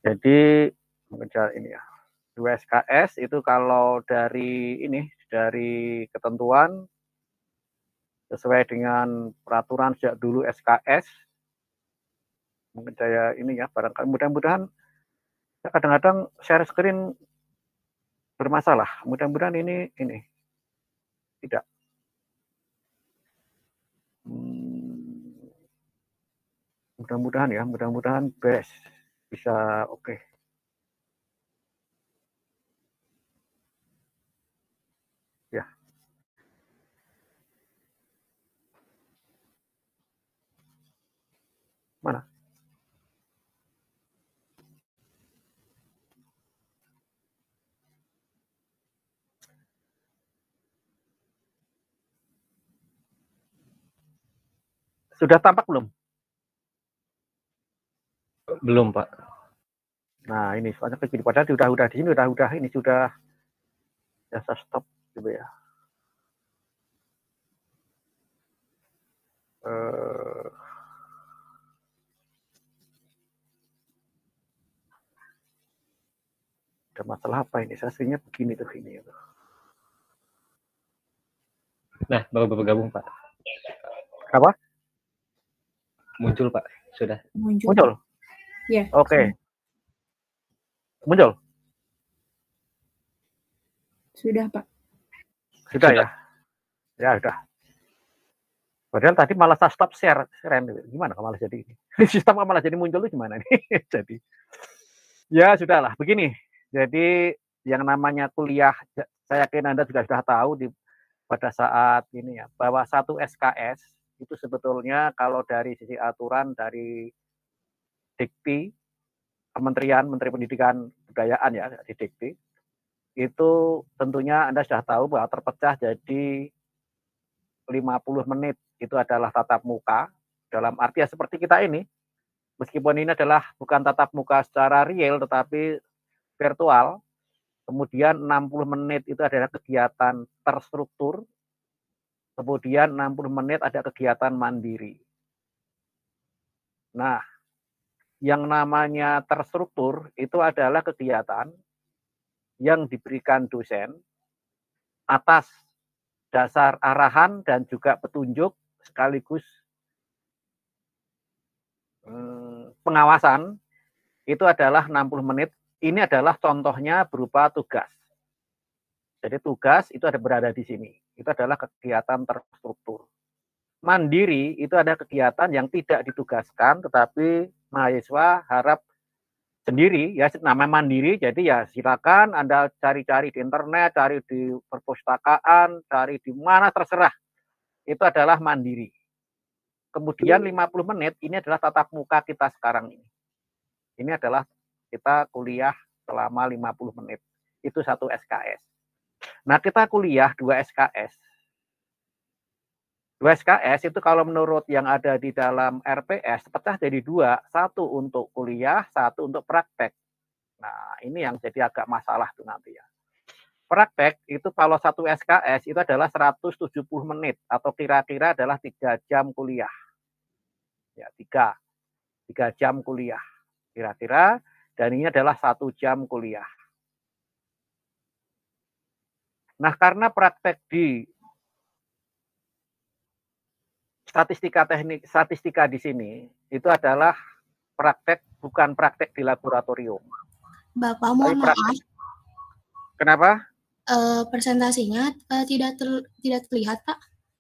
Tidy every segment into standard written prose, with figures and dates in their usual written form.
Jadi mengejar ini ya. 2 SKS itu kalau dari ketentuan sesuai dengan peraturan sejak dulu SKS mungkin saya ini ya barangkali mudah-mudahan kadang-kadang share screen bermasalah. Mudah-mudahan ini tidak. Mudah-mudahan ya, mudah-mudahan beres bisa oke. Ya. Mana? Sudah tampak belum? Belum, Pak. Nah, ini soalnya begini. Padahal udah di sini udah ini sudah ya saya stop gitu ya. Ada masalah apa ini? Sasinya begini tuh ini. Nah, baru bergabung, Pak. Apa? Muncul, Pak. Sudah. Muncul? Ya. Oke. Muncul? Sudah, Pak. Sudah ya? Ya, sudah. Padahal tadi malah saya stop share. Gimana kalau malah jadi ini? Sistem malah jadi muncul itu gimana nih? Jadi, ya sudahlah. Begini, jadi yang namanya kuliah, saya yakin Anda juga sudah tahu pada saat ini ya, bahwa satu SKS itu sebetulnya kalau dari sisi aturan dari Dikti, Kementerian Menteri Pendidikan Kebudayaan ya, di Dikti, itu tentunya Anda sudah tahu bahwa terpecah jadi 50 menit itu adalah tatap muka, dalam arti ya seperti kita ini, meskipun ini adalah bukan tatap muka secara real tetapi virtual, kemudian 60 menit itu adalah kegiatan terstruktur, kemudian 60 menit ada kegiatan mandiri. Nah, yang namanya terstruktur itu adalah kegiatan yang diberikan dosen atas dasar arahan dan juga petunjuk sekaligus pengawasan itu adalah 60 menit. Ini adalah contohnya berupa tugas. Jadi tugas itu ada berada di sini. Itu adalah kegiatan terstruktur. Mandiri itu ada kegiatan yang tidak ditugaskan, tetapi mahasiswa harap sendiri, ya namanya mandiri, jadi ya silakan Anda cari-cari di internet, cari di perpustakaan, cari di mana terserah. Itu adalah mandiri. Kemudian 50 menit ini adalah tatap muka kita sekarang ini. Ini adalah kita kuliah selama 50 menit. Itu satu SKS. Nah, kita kuliah 2 SKS. 2 SKS itu kalau menurut yang ada di dalam RPS pecah jadi 2, satu untuk kuliah, satu untuk praktek. Nah, ini yang jadi agak masalah tuh nanti ya. Praktek itu kalau satu SKS itu adalah 170 menit atau kira-kira adalah 3 jam kuliah. Ya, 3 jam kuliah kira-kira, dan ini adalah 1 jam kuliah. Nah, karena praktek di statistika di sini itu adalah praktek, bukan praktek di laboratorium. Bapak, mohon maaf. Kenapa? Presentasinya tidak terlihat, Pak.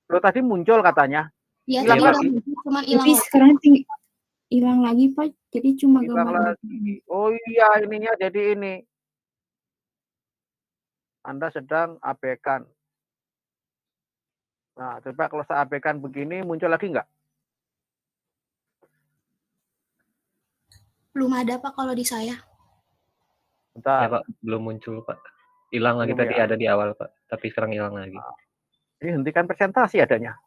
Lo tadi muncul katanya. Ya, hilang tadi lagi. Cuma hilang. Tapi sekarang hilang lagi, Pak. Jadi cuma hilang gambar. lagi. Oh iya, ininya jadi ini. Anda sedang abaikan. Nah, coba kalau saya abaikan begini, muncul lagi nggak? Belum ada, Pak, kalau di saya. Bentar. Ya, Pak, belum muncul, Pak. Hilang lagi tadi ada di awal, Pak. Tapi sekarang hilang lagi. Ini hentikan presentasi adanya.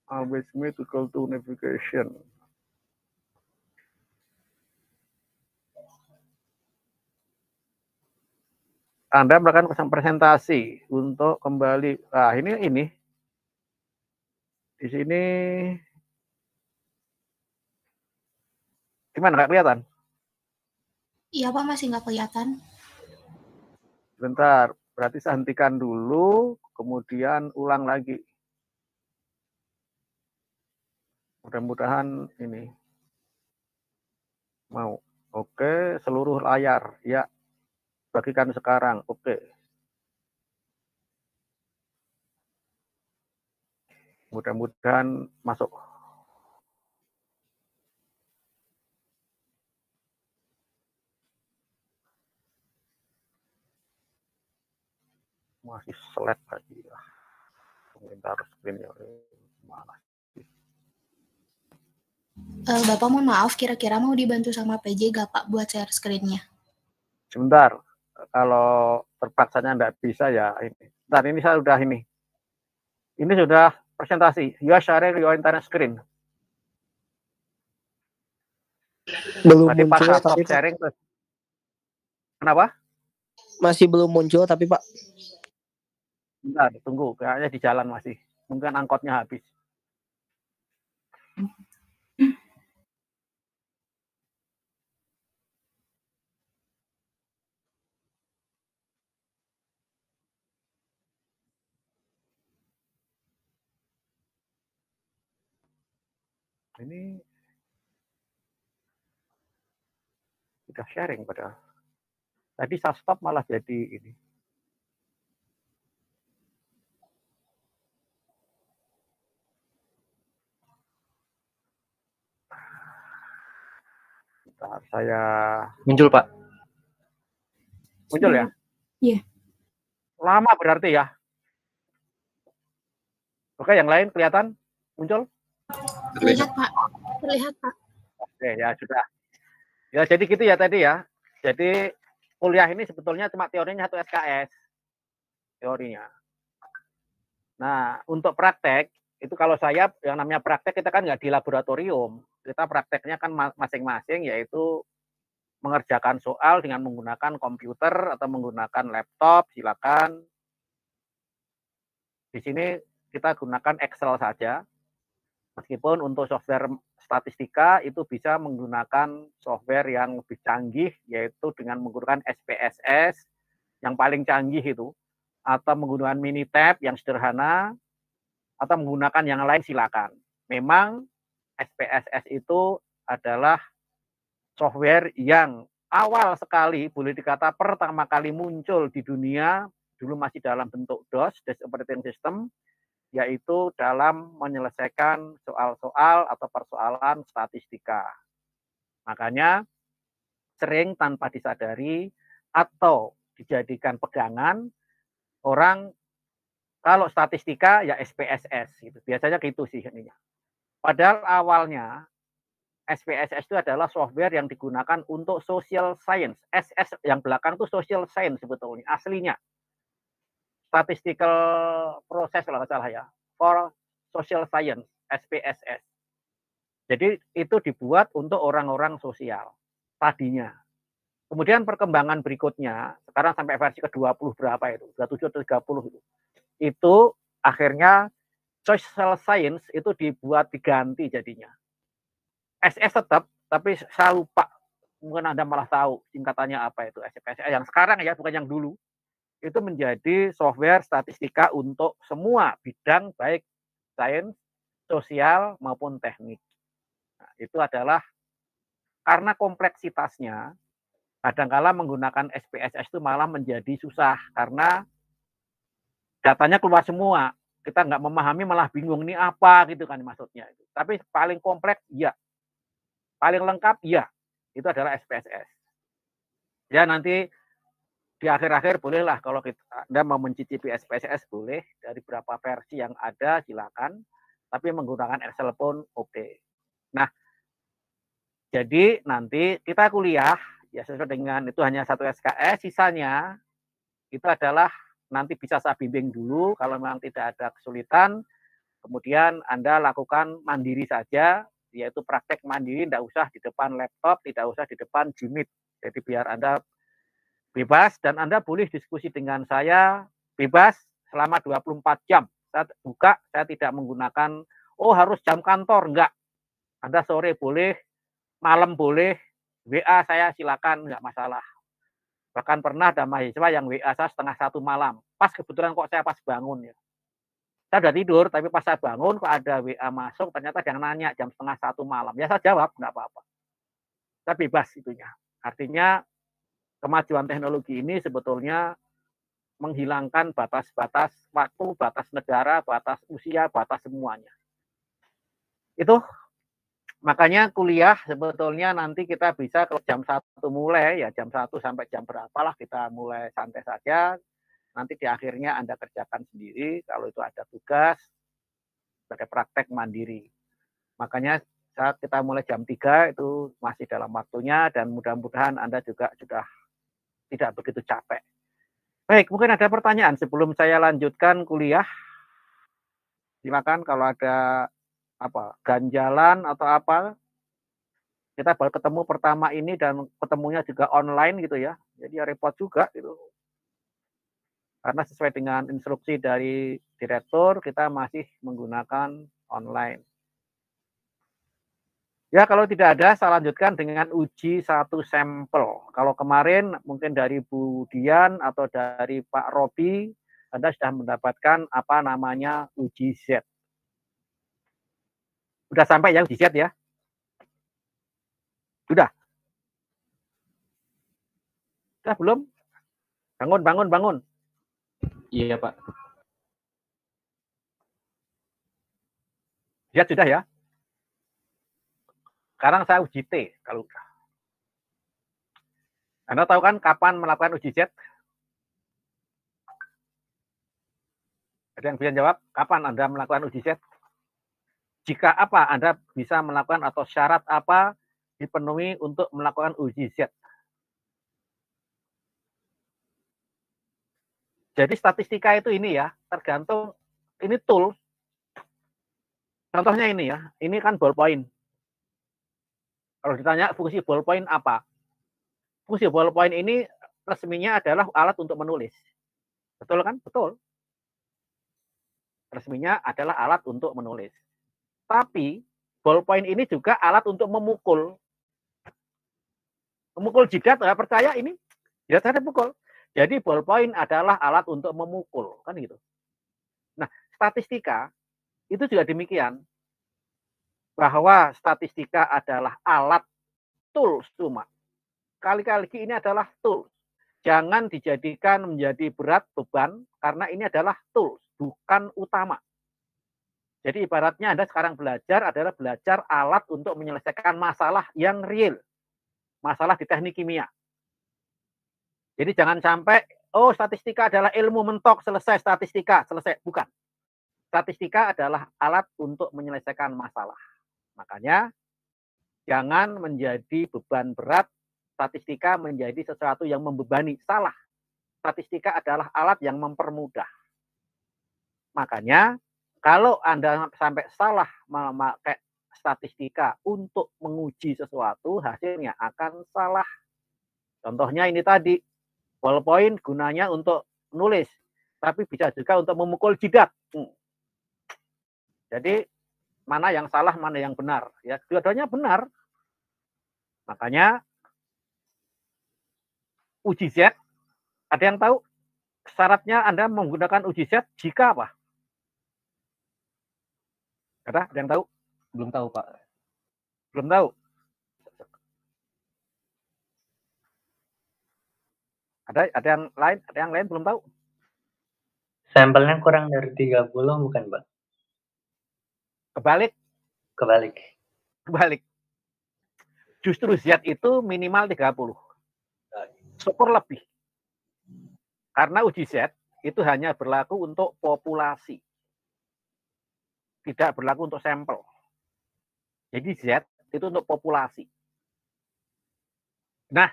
Always made equal to navigation. Anda melakukan presentasi untuk kembali. Nah, ini di sini gimana, nggak kelihatan? Iya Pak, masih nggak kelihatan. Bentar, berarti saya hentikan dulu, kemudian ulang lagi. Mudah-mudahan ini mau. Oke, seluruh layar. Ya, bagikan sekarang. Oke. Mudah-mudahan masuk. Masih select lagi. Sebentar, screen-nya mana? Bapak mohon maaf, kira-kira mau dibantu sama PJ gak Pak buat share screen-nya? Sebentar, kalau terpaksanya enggak bisa ya ini. Bentar, ini saya sudah ini. Ini sudah presentasi. You are sharing your internet screen. Belum Tadi Pak muncul stop tapi Pak. sharing terus. Kenapa? Masih belum muncul tapi Pak. Bentar, tunggu. Kayaknya di jalan masih. Mungkin angkotnya habis. Ini sudah sharing padahal. Tadi saya stop malah jadi ini. Bentar, saya Muncul, Pak. muncul ya? Iya. Lama berarti ya. Oke, yang lain kelihatan muncul? Terlihat Pak. Terlihat Pak. Oke, ya sudah. Ya, jadi gitu ya tadi ya. Jadi kuliah ini sebetulnya cuma teorinya 1 SKS. Teorinya. Nah, untuk praktek, itu kalau saya yang namanya praktek kita kan nggak di laboratorium. Kita prakteknya kan masing-masing yaitu mengerjakan soal dengan menggunakan komputer atau menggunakan laptop, silakan. Di sini kita gunakan Excel saja. Meskipun untuk software statistika itu bisa menggunakan software yang lebih canggih, yaitu dengan menggunakan SPSS yang paling canggih itu, atau menggunakan Minitab yang sederhana, atau menggunakan yang lain silakan. Memang SPSS itu adalah software yang awal sekali, boleh dikata pertama kali muncul di dunia, dulu masih dalam bentuk DOS, Disk Operating System, yaitu dalam menyelesaikan soal-soal atau persoalan statistika. Makanya sering tanpa disadari atau dijadikan pegangan, orang kalau statistika ya SPSS gitu. Biasanya gitu sih ininya. Padahal awalnya SPSS itu adalah software yang digunakan untuk social science. SS yang belakang itu social science sebetulnya aslinya. Statistical process kalau nggak salah ya. For social science, SPSS. Jadi itu dibuat untuk orang-orang sosial tadinya. Kemudian perkembangan berikutnya, sekarang sampai versi ke-20 berapa itu, 27 atau 30 itu. Itu akhirnya social science itu diganti jadinya. SS tetap, tapi saya lupa, mungkin Anda malah tahu singkatannya apa itu, SPSS. Yang sekarang ya, bukan yang dulu. Itu menjadi software statistika untuk semua bidang, baik sains, sosial, maupun teknik. Nah, itu adalah karena kompleksitasnya, kadangkala menggunakan SPSS itu malah menjadi susah, karena datanya keluar semua. Kita nggak memahami, malah bingung ini apa gitu kan maksudnya. Tapi paling kompleks, ya. Paling lengkap, ya. Itu adalah SPSS. Ya, nanti di akhir-akhir bolehlah kalau Anda mau mencicipi SPSS boleh, dari berapa versi yang ada silakan, tapi menggunakan Excel pun oke. Nah, jadi nanti kita kuliah ya sesuai dengan itu hanya 1 SKS, sisanya itu adalah nanti bisa saya bimbing dulu kalau memang tidak ada kesulitan, kemudian Anda lakukan mandiri saja, yaitu praktek mandiri, tidak usah di depan laptop, tidak usah di depan Jimit. Jadi biar Anda bebas, dan Anda boleh diskusi dengan saya bebas selama 24 jam. Saya buka, saya tidak menggunakan, oh harus jam kantor, enggak. Anda sore boleh, malam boleh, WA saya silakan, enggak masalah. Bahkan pernah ada mahasiswa yang WA saya 1:30 malam. Pas kebetulan kok saya pas bangun ya. Saya udah tidur, tapi pas saya bangun kok ada WA masuk, ternyata yang nanya jam 1:30 malam. Ya saya jawab, enggak apa-apa. Saya bebas itunya. Artinya kemajuan teknologi ini sebetulnya menghilangkan batas-batas waktu, batas negara, batas usia, batas semuanya. Itu makanya kuliah sebetulnya nanti kita bisa kalau jam 1 mulai, ya jam 1 sampai jam berapalah kita mulai santai saja. Nanti di akhirnya Anda kerjakan sendiri, kalau itu ada tugas, sebagai praktek mandiri. Makanya saat kita mulai jam 3 itu masih dalam waktunya, dan mudah-mudahan Anda juga sudah tidak begitu capek. Baik, mungkin ada pertanyaan sebelum saya lanjutkan kuliah. Silakan kalau ada apa ganjalan atau apa. Kita baru ketemu pertama ini dan ketemunya juga online gitu ya. Jadi ya repot juga gitu. Karena sesuai dengan instruksi dari direktur, kita masih menggunakan online. Ya, kalau tidak ada, saya lanjutkan dengan uji satu sampel. Kalau kemarin mungkin dari Bu Dian atau dari Pak Robi, Anda sudah mendapatkan apa namanya uji Z. Sudah sampai ya uji Z ya? Sudah? Sudah belum? Bangun. Iya, Pak. Z sudah ya? Sekarang saya uji T kalau udah. Anda tahu kan kapan melakukan uji Z? Ada yang bisa jawab? Kapan Anda melakukan uji Z? Jika apa Anda bisa melakukan atau syarat apa dipenuhi untuk melakukan uji Z? Jadi statistika itu ini ya, tergantung ini tool. Contohnya ini ya, ini kan ballpoint. Kalau ditanya fungsi ballpoint apa? Fungsi ballpoint ini resminya adalah alat untuk menulis. Betul kan? Betul. Resminya adalah alat untuk menulis. Tapi ballpoint ini juga alat untuk memukul. Memukul jidat, nggak percaya ini? Ya saya pukul. Jadi ballpoint adalah alat untuk memukul, kan gitu. Nah, statistika itu juga demikian. Bahwa statistika adalah alat tools cuma. Kali-kali ini adalah tools. Jangan dijadikan menjadi berat beban karena ini adalah tools, bukan utama. Jadi ibaratnya Anda sekarang belajar adalah belajar alat untuk menyelesaikan masalah yang real. Masalah di teknik kimia. Jadi jangan sampai, oh statistika adalah ilmu mentok, selesai statistika, selesai. Bukan. Statistika adalah alat untuk menyelesaikan masalah. Makanya jangan menjadi beban berat, statistika menjadi sesuatu yang membebani. Salah. Statistika adalah alat yang mempermudah. Makanya kalau Anda sampai salah memakai statistika untuk menguji sesuatu, hasilnya akan salah. Contohnya ini tadi, ballpoint gunanya untuk menulis, tapi bisa juga untuk memukul jidat. Jadi mana yang salah, mana yang benar? Ya, dua-duanya benar. Makanya uji Z, ada yang tahu syaratnya Anda menggunakan uji Z jika apa? Ada yang tahu? Belum tahu, Pak. Belum tahu. Ada yang lain belum tahu? Sampelnya kurang dari 30 bukan, Pak? Kebalik. Justru Z itu minimal 30. Syukur lebih. Karena uji Z itu hanya berlaku untuk populasi. Tidak berlaku untuk sampel. Jadi Z itu untuk populasi. Nah,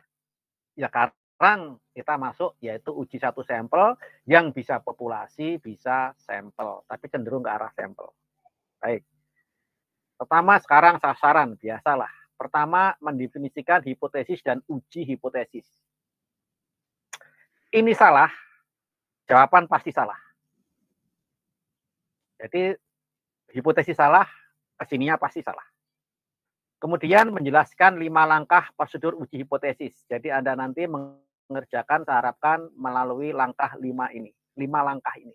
ya sekarang kita masuk yaitu uji satu sampel yang bisa populasi, bisa sampel. Tapi cenderung ke arah sampel. Baik. Pertama sekarang sasaran, biasalah. Pertama mendefinisikan hipotesis dan uji hipotesis. ini salah, jawaban pasti salah. Jadi hipotesis salah, kesininya pasti salah. Kemudian menjelaskan 5 langkah prosedur uji hipotesis. Jadi Anda nanti mengerjakan, saya harapkan melalui langkah 5 ini. 5 langkah ini.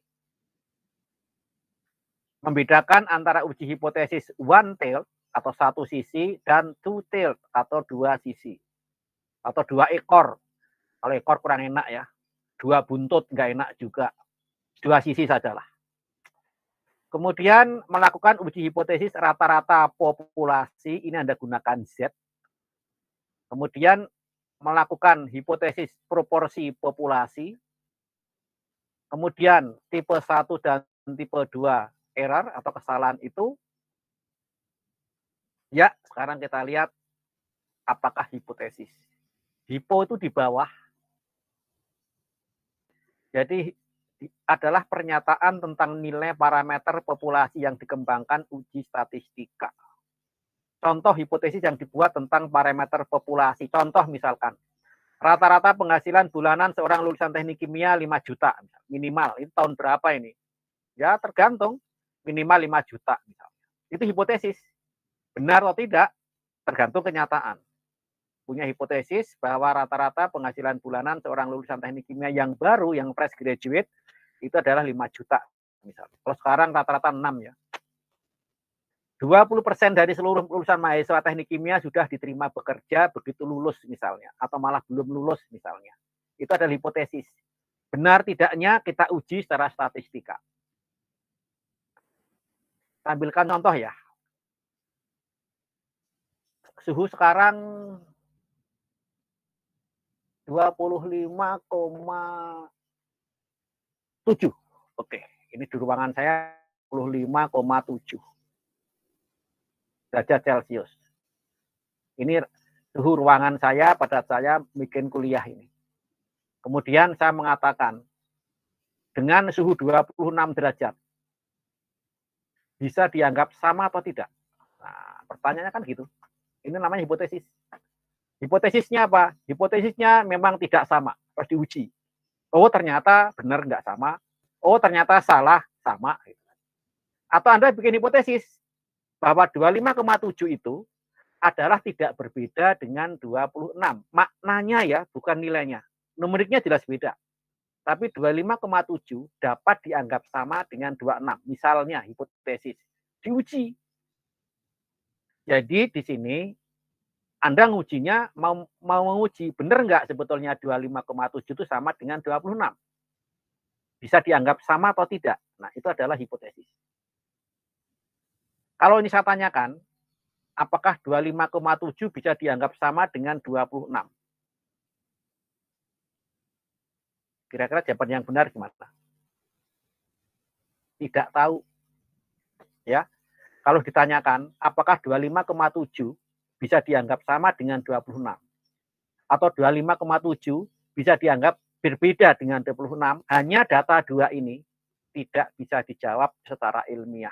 Membedakan antara uji hipotesis one-tailed atau satu sisi dan two-tailed atau 2 sisi. Atau 2 ekor. Kalau ekor kurang enak ya. 2 buntut nggak enak juga. 2 sisi sajalah. Kemudian melakukan uji hipotesis rata-rata populasi, ini Anda gunakan Z. Kemudian melakukan hipotesis proporsi populasi. Kemudian tipe 1 dan tipe 2 error atau kesalahan itu. Ya, sekarang kita lihat apakah hipotesis. Hipo itu di bawah. Jadi adalah pernyataan tentang nilai parameter populasi yang dikembangkan uji statistika. Contoh hipotesis yang dibuat tentang parameter populasi. Contoh misalkan, rata-rata penghasilan bulanan seorang lulusan teknik kimia 5 juta. Minimal, itu tahun berapa ini? Ya tergantung, minimal 5 juta. Misalnya. Itu hipotesis. Benar atau tidak, tergantung kenyataan. Punya hipotesis bahwa rata-rata penghasilan bulanan seorang lulusan teknik kimia yang baru, yang fresh graduate, itu adalah 5 juta misalnya. Kalau sekarang rata-rata 6 ya. 20% dari seluruh lulusan mahasiswa teknik kimia sudah diterima bekerja begitu lulus misalnya. Atau malah belum lulus misalnya. Itu adalah hipotesis. Benar tidaknya kita uji secara statistika. Tampilkan contoh ya. Suhu sekarang 25,7. Oke, ini di ruangan saya 25,7 derajat Celcius. Ini suhu ruangan saya pada saya bikin kuliah ini. Kemudian saya mengatakan, dengan suhu 26 derajat, bisa dianggap sama atau tidak? Nah, pertanyaannya kan gitu. Ini namanya hipotesis. Hipotesisnya apa? Hipotesisnya memang tidak sama, harus diuji. Oh ternyata benar nggak sama. Oh ternyata salah, sama. Atau Anda bikin hipotesis bahwa 25,7 itu adalah tidak berbeda dengan 26. Maknanya ya, bukan nilainya. Numeriknya jelas beda. Tapi 25,7 dapat dianggap sama dengan 26. Misalnya hipotesis. Diuji. Jadi di sini Anda ngujinya mau menguji benar nggak sebetulnya 25,7 itu sama dengan 26. Bisa dianggap sama atau tidak? Nah, itu adalah hipotesis. Kalau ini saya tanyakan, apakah 25,7 bisa dianggap sama dengan 26? Kira-kira jawaban yang benar gimana? Tidak tahu. Ya. Kalau ditanyakan, apakah 25,7 bisa dianggap sama dengan 26? Atau 25,7 bisa dianggap berbeda dengan 26? Hanya data 2 ini tidak bisa dijawab secara ilmiah.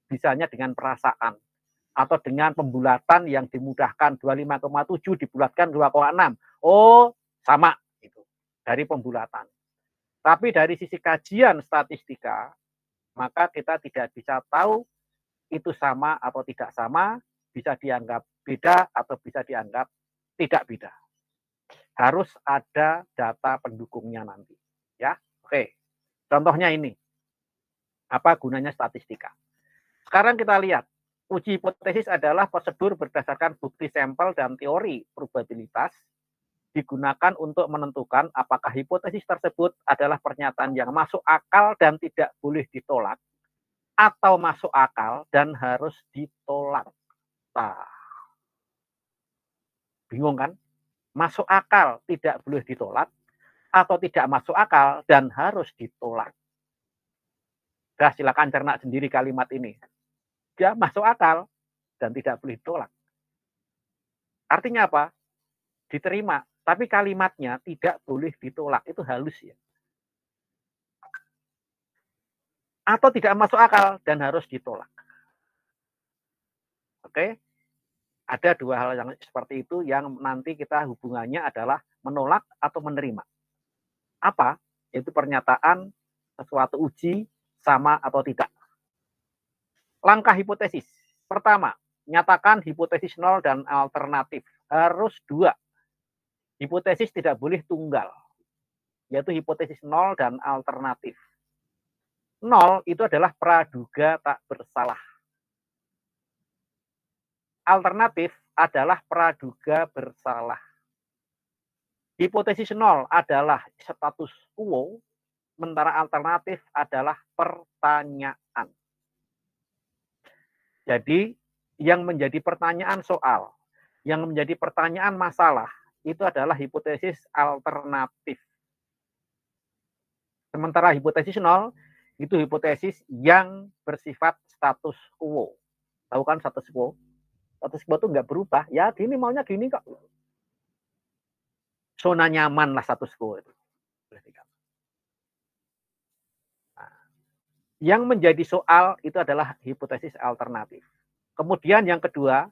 Bisanya dengan perasaan. Atau dengan pembulatan yang dimudahkan 25,7 dibulatkan 2,6. Oh, sama. Itu. Dari pembulatan. Tapi dari sisi kajian statistika, maka kita tidak bisa tahu itu sama atau tidak sama, bisa dianggap beda atau bisa dianggap tidak beda. Harus ada data pendukungnya nanti. Ya, oke. Contohnya ini. Apa gunanya statistika? Sekarang kita lihat. Uji hipotesis adalah prosedur berdasarkan bukti sampel dan teori probabilitas digunakan untuk menentukan apakah hipotesis tersebut adalah pernyataan yang masuk akal dan tidak boleh ditolak, atau masuk akal dan harus ditolak. Nah, bingung kan? Masuk akal tidak boleh ditolak, atau tidak masuk akal dan harus ditolak. Nah, silakan cerna sendiri kalimat ini. Dia masuk akal dan tidak boleh ditolak. Artinya apa? Diterima, tapi kalimatnya tidak boleh ditolak. Itu halus ya. Atau tidak masuk akal dan harus ditolak. Oke? Ada 2 hal yang seperti itu yang nanti kita hubungannya adalah menolak atau menerima. apa? Yaitu pernyataan sesuatu uji sama atau tidak. Langkah hipotesis. Pertama, nyatakan hipotesis nol dan alternatif. Harus 2. Hipotesis tidak boleh tunggal, yaitu hipotesis nol dan alternatif. Nol itu adalah praduga tak bersalah. Alternatif adalah praduga bersalah. Hipotesis nol adalah status quo, sementara alternatif adalah pertanyaan. Jadi, yang menjadi pertanyaan soal, yang menjadi pertanyaan masalah, itu adalah hipotesis alternatif. Sementara hipotesis nol, itu hipotesis yang bersifat status quo. Tahu kan status quo? Status quo itu nggak berubah. Ya, gini maunya gini kok. Zona nyaman lah status quo itu. Nah, yang menjadi soal itu adalah hipotesis alternatif. Kemudian yang kedua,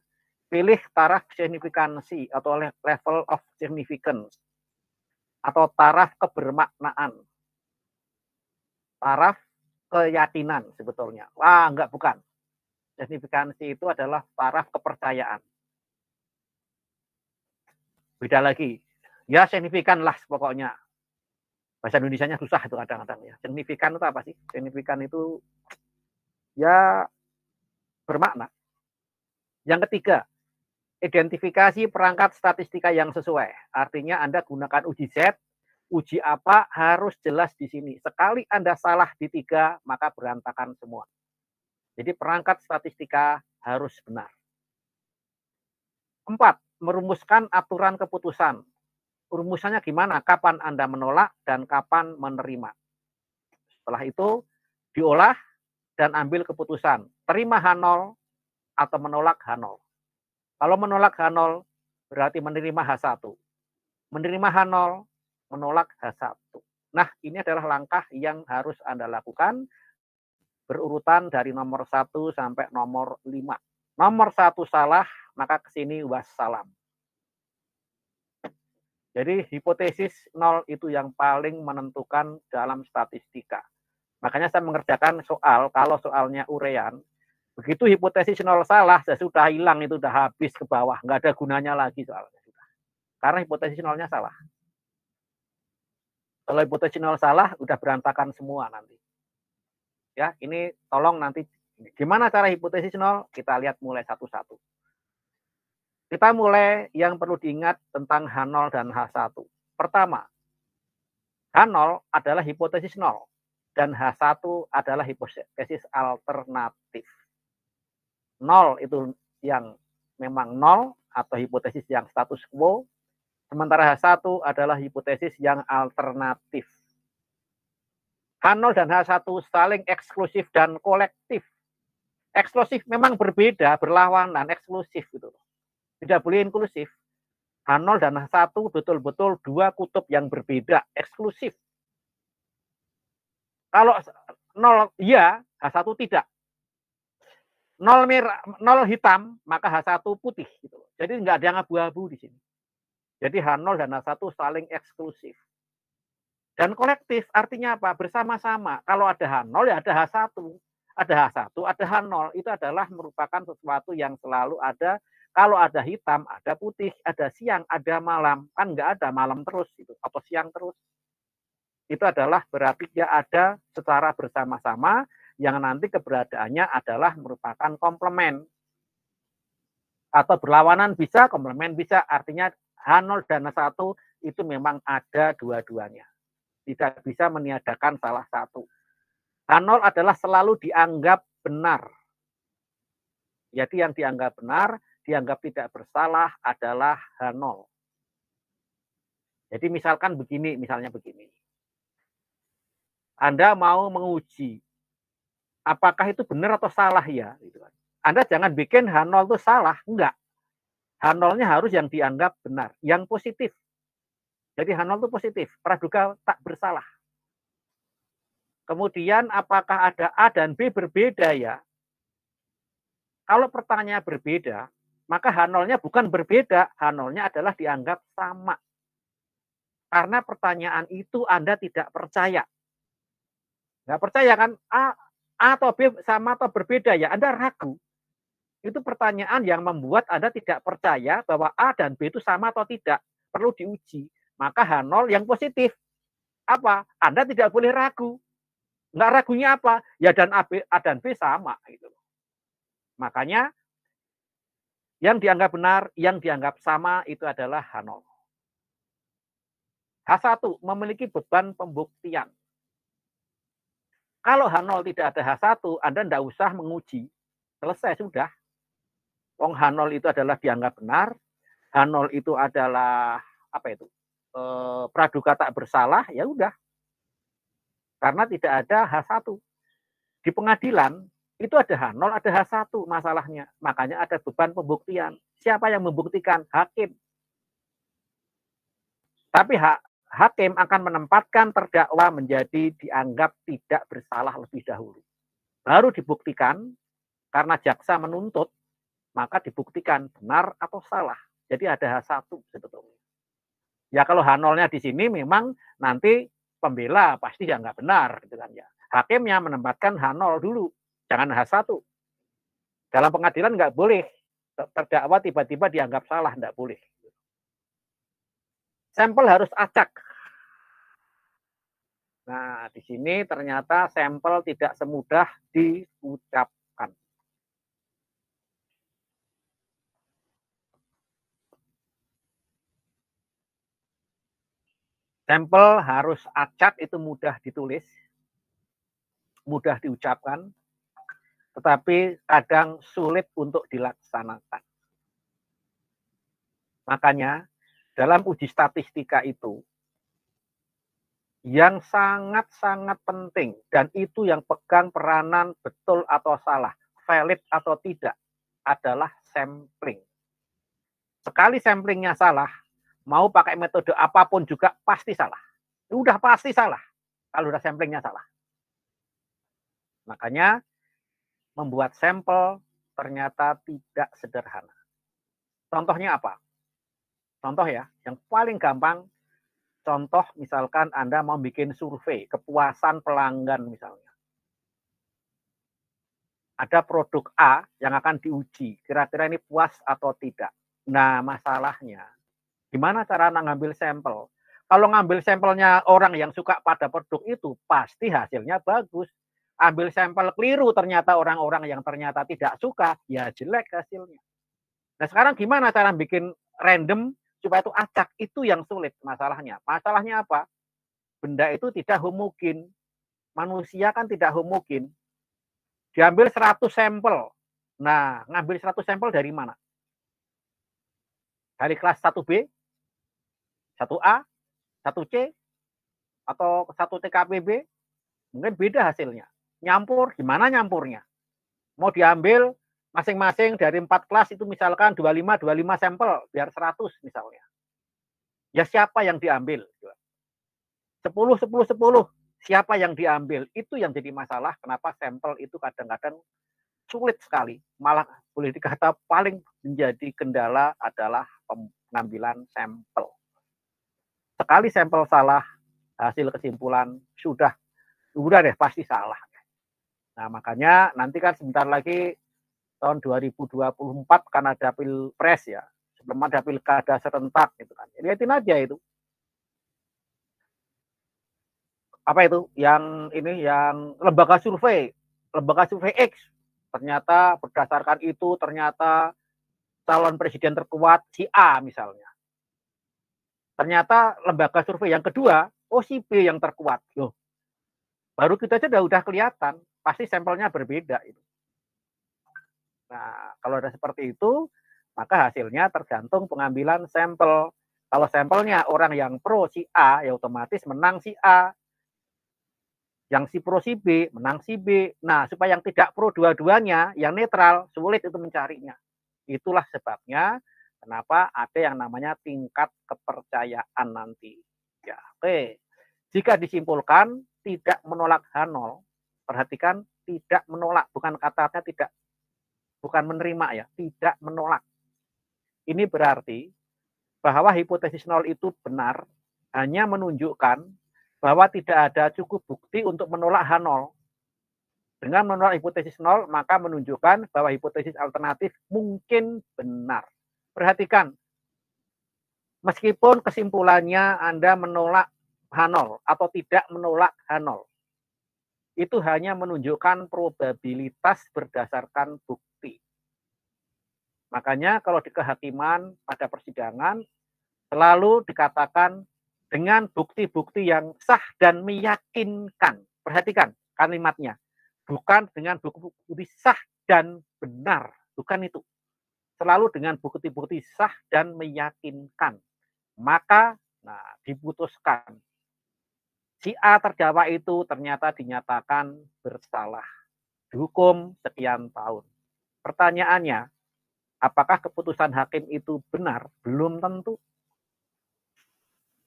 pilih taraf signifikansi atau level of significance atau taraf kebermaknaan. Taraf keyakinan sebetulnya. Wah, enggak, bukan. Signifikansi itu adalah taraf kepercayaan. Beda lagi. Ya, signifikan lah pokoknya. Bahasa Indonesianya susah itu kadang-kadang ya. Signifikan itu apa sih? Signifikan itu ya bermakna. Yang ketiga, identifikasi perangkat statistika yang sesuai. Artinya Anda gunakan uji Z, uji apa harus jelas di sini. Sekali Anda salah di 3, maka berantakan semua. Jadi perangkat statistika harus benar. 4, merumuskan aturan keputusan. Rumusannya gimana? Kapan Anda menolak dan kapan menerima. Setelah itu diolah dan ambil keputusan. Terima H0 atau menolak H0. Kalau menolak H0 berarti menerima H1. Menerima H0, menolak H1. Nah, ini adalah langkah yang harus Anda lakukan berurutan dari nomor 1 sampai nomor 5. Nomor 1 salah, maka ke sini wassalam. Jadi hipotesis nol itu yang paling menentukan dalam statistika. Makanya saya mengerjakan soal, kalau soalnya urean, begitu hipotesis nol salah, saya sudah hilang, itu sudah habis ke bawah, nggak ada gunanya lagi soalnya. Karena hipotesis nolnya salah. Kalau hipotesis nol salah, udah berantakan semua nanti. Ya, ini tolong nanti, gimana cara hipotesis nol? Kita lihat mulai satu-satu. Kita mulai yang perlu diingat tentang H0 dan H1. Pertama, H0 adalah hipotesis nol dan H1 adalah hipotesis alternatif. 0 itu yang memang nol atau hipotesis yang status quo, sementara H1 adalah hipotesis yang alternatif. H0 dan H1 saling eksklusif dan kolektif. Eksklusif memang berbeda, berlawanan, eksklusif gitu. Tidak boleh inklusif. H0 dan H1 betul-betul 2 kutub yang berbeda, eksklusif. Kalau 0 iya, H1 tidak. 0 merah, 0 hitam, maka H1 putih gitu. Jadi nggak ada yang abu-abu di sini. Jadi H0 dan H1 saling eksklusif. Dan kolektif artinya apa? Bersama-sama. Kalau ada H0 ya ada H1. Ada H1, ada H0. Itu adalah merupakan sesuatu yang selalu ada. Kalau ada hitam, ada putih, ada siang, ada malam. Kan nggak ada malam terus gitu, atau siang terus. Itu adalah berarti dia ada secara bersama-sama yang nanti keberadaannya adalah merupakan komplement. Atau berlawanan bisa, komplement bisa. Artinya H0 dan H1 itu memang ada dua-duanya. Tidak bisa meniadakan salah satu. H0 adalah selalu dianggap benar. Jadi yang dianggap benar, dianggap tidak bersalah adalah H0. Jadi misalkan begini, misalnya begini. Anda mau menguji apakah itu benar atau salah ya. Anda jangan bikin H0 itu salah, enggak. H0-nya harus yang dianggap benar, yang positif. Jadi H0 itu positif, praduga tak bersalah. Kemudian apakah ada A dan B berbeda ya? Kalau pertanyaannya berbeda, maka H0-nya bukan berbeda, H0-nya adalah dianggap sama. Karena pertanyaan itu Anda tidak percaya. Nggak percaya kan? A atau B sama atau berbeda ya? Anda ragu. Itu pertanyaan yang membuat Anda tidak percaya bahwa A dan B itu sama atau tidak. Perlu diuji. Maka H0 yang positif. Apa? Anda tidak boleh ragu. Nggak ragunya apa? Ya dan A dan B sama. Gitu. Makanya yang dianggap benar, yang dianggap sama itu adalah H0. H1 memiliki beban pembuktian. Kalau H0 tidak ada H1, Anda tidak usah menguji. Selesai, sudah. Wong H0 itu adalah dianggap benar. H0 itu adalah apa itu? Praduga tak bersalah, ya udah. Karena tidak ada H1. Di pengadilan, itu ada H0, ada H1 masalahnya. Makanya ada beban pembuktian. Siapa yang membuktikan? Hakim. Tapi hakim akan menempatkan terdakwa menjadi dianggap tidak bersalah lebih dahulu. Baru dibuktikan, karena jaksa menuntut, maka dibuktikan benar atau salah. Jadi ada H1 sebetulnya. Ya kalau H0-nya di sini memang nanti pembela pasti dianggap benar. Gitu kan ya. Hakimnya menempatkan H0 dulu, jangan H1. Dalam pengadilan nggak boleh terdakwa tiba-tiba dianggap salah, nggak boleh. Sampel harus acak. Nah, di sini ternyata sampel tidak semudah diucapkan. Sampel harus acak itu mudah ditulis, mudah diucapkan, tetapi kadang sulit untuk dilaksanakan. Makanya, dalam uji statistika itu, yang sangat-sangat penting, dan itu yang pegang peranan betul atau salah, valid atau tidak, adalah sampling. Sekali samplingnya salah, mau pakai metode apapun juga pasti salah. Udah pasti salah, kalau udah samplingnya salah. Makanya, membuat sampel ternyata tidak sederhana. Contohnya apa? Contoh ya, yang paling gampang, contoh misalkan Anda mau bikin survei kepuasan pelanggan misalnya. Ada produk A yang akan diuji, kira-kira ini puas atau tidak. Nah, masalahnya, gimana cara ngambil sampel? Kalau ngambil sampelnya orang yang suka pada produk itu, pasti hasilnya bagus. Ambil sampel keliru, ternyata orang-orang yang ternyata tidak suka, ya jelek hasilnya. Nah, sekarang gimana cara bikin random supaya itu acak? Itu yang sulit masalahnya. Masalahnya apa? Benda itu tidak homogen. Manusia kan tidak homogen. Diambil 100 sampel. Nah, ngambil 100 sampel dari mana? Dari kelas 1B, 1A, 1C, atau 1 TKPB? Mungkin beda hasilnya. Nyampur, gimana nyampurnya? Mau diambil masing-masing dari 4 kelas itu misalkan 25 sampel, biar 100 misalnya. Ya siapa yang diambil? 10. Siapa yang diambil? Itu yang jadi masalah kenapa sampel itu kadang-kadang sulit sekali. Malah boleh dikata paling menjadi kendala adalah pengambilan sampel. Sekali sampel salah, hasil kesimpulan sudah deh pasti salah. Nah makanya nanti kan sebentar lagi tahun 2024 kan ada pilpres ya, sebelum ada pilkada serentak gitu kan. Lihatin aja itu. Apa itu? Yang ini yang lembaga survei X ternyata berdasarkan itu ternyata calon presiden terkuat si A misalnya. Ternyata lembaga survei yang kedua, oh si B yang terkuat. Loh. Baru kita aja udah kelihatan, pasti sampelnya berbeda itu. Nah, kalau ada seperti itu, maka hasilnya tergantung pengambilan sampel. Kalau sampelnya orang yang pro si A, ya otomatis menang si A. Yang si pro si B, menang si B. Nah, supaya yang tidak pro dua-duanya, yang netral, sulit itu mencarinya. Itulah sebabnya kenapa ada yang namanya tingkat kepercayaan nanti. Ya, oke. Jika disimpulkan, tidak menolak H0, perhatikan tidak menolak, bukan katanya tidak, bukan menerima ya, tidak menolak. Ini berarti bahwa hipotesis 0 itu benar, hanya menunjukkan bahwa tidak ada cukup bukti untuk menolak H0. Dengan menolak hipotesis 0, maka menunjukkan bahwa hipotesis alternatif mungkin benar. Perhatikan, meskipun kesimpulannya Anda menolak H0 atau tidak menolak H0, itu hanya menunjukkan probabilitas berdasarkan bukti. Makanya kalau di kehakiman pada persidangan selalu dikatakan dengan bukti-bukti yang sah dan meyakinkan. Perhatikan kalimatnya. Bukan dengan bukti-bukti sah dan benar. Bukan itu. Selalu dengan bukti-bukti sah dan meyakinkan. Maka diputuskan. Si A terdakwa itu ternyata dinyatakan bersalah. Dihukum sekian tahun. Pertanyaannya, apakah keputusan hakim itu benar? Belum tentu.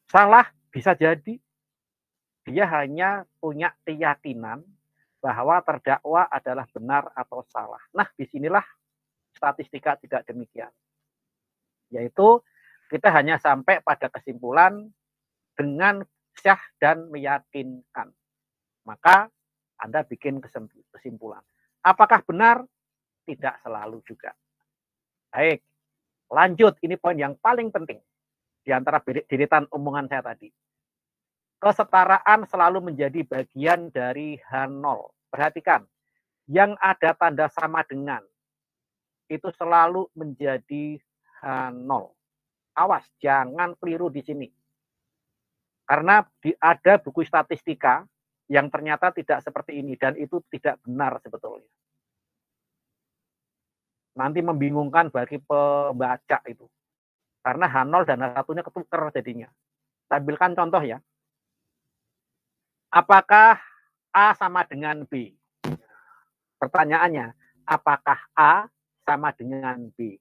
Salah bisa jadi. Dia hanya punya keyakinan bahwa terdakwa adalah benar atau salah. Nah, disinilah statistika tidak demikian. Yaitu kita hanya sampai pada kesimpulan dengan sah dan meyakinkan. Maka Anda bikin kesimpulan. Apakah benar? Tidak selalu juga. Baik, lanjut. Ini poin yang paling penting di antara deretan omongan saya tadi. Kesetaraan selalu menjadi bagian dari H0. Perhatikan, yang ada tanda sama dengan itu selalu menjadi H0. Awas, jangan keliru di sini. Karena ada buku statistika yang ternyata tidak seperti ini dan itu tidak benar sebetulnya. Nanti membingungkan bagi pembaca itu. Karena H0 dan H1-nya ketukar jadinya. Tampilkan contoh ya. Apakah A sama dengan B? Pertanyaannya, apakah A sama dengan B?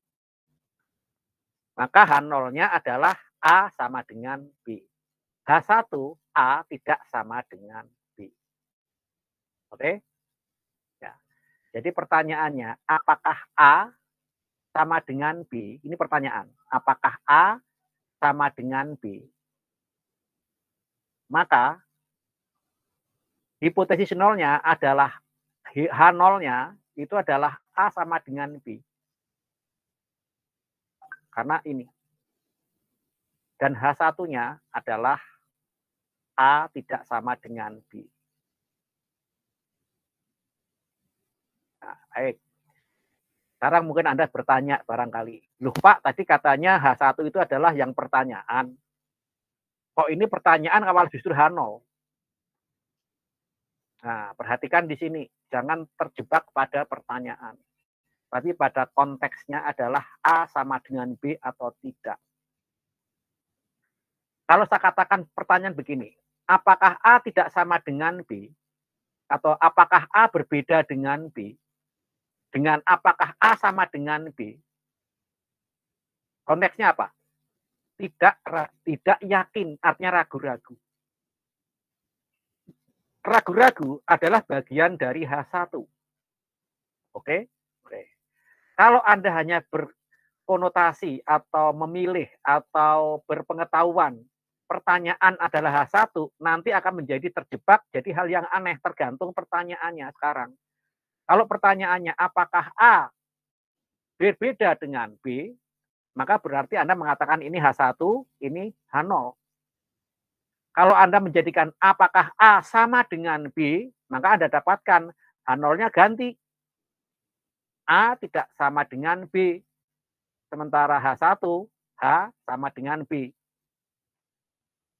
Maka H0-nya adalah A sama dengan B. H1, A tidak sama dengan B. Oke? Ya. Jadi pertanyaannya, apakah A sama dengan B? Ini pertanyaan. Apakah A sama dengan B? Maka hipotesis nolnya adalah H0-nya itu adalah A sama dengan B. Karena ini. Dan H1-nya adalah A tidak sama dengan B. Nah, baik. Sekarang mungkin Anda bertanya barangkali. Loh Pak, tadi katanya H1 itu adalah yang pertanyaan. Kok ini pertanyaan awal justru H0? Nah, perhatikan di sini, jangan terjebak pada pertanyaan. Tapi pada konteksnya adalah A sama dengan B atau tidak. Kalau saya katakan pertanyaan begini, apakah A tidak sama dengan B? Atau apakah A berbeda dengan B? Dengan apakah A sama dengan B? Konteksnya apa? Tidak yakin, artinya ragu-ragu. Ragu-ragu adalah bagian dari H1. Oke? Kalau Anda hanya berkonotasi atau memilih atau berpengetahuan pertanyaan adalah H1, nanti akan menjadi terjebak jadi hal yang aneh tergantung pertanyaannya sekarang. Kalau pertanyaannya apakah A berbeda dengan B, maka berarti Anda mengatakan ini H1, ini H0. Kalau Anda menjadikan apakah A sama dengan B, maka Anda dapatkan H0-nya ganti. A tidak sama dengan B. Sementara H1, H sama dengan B.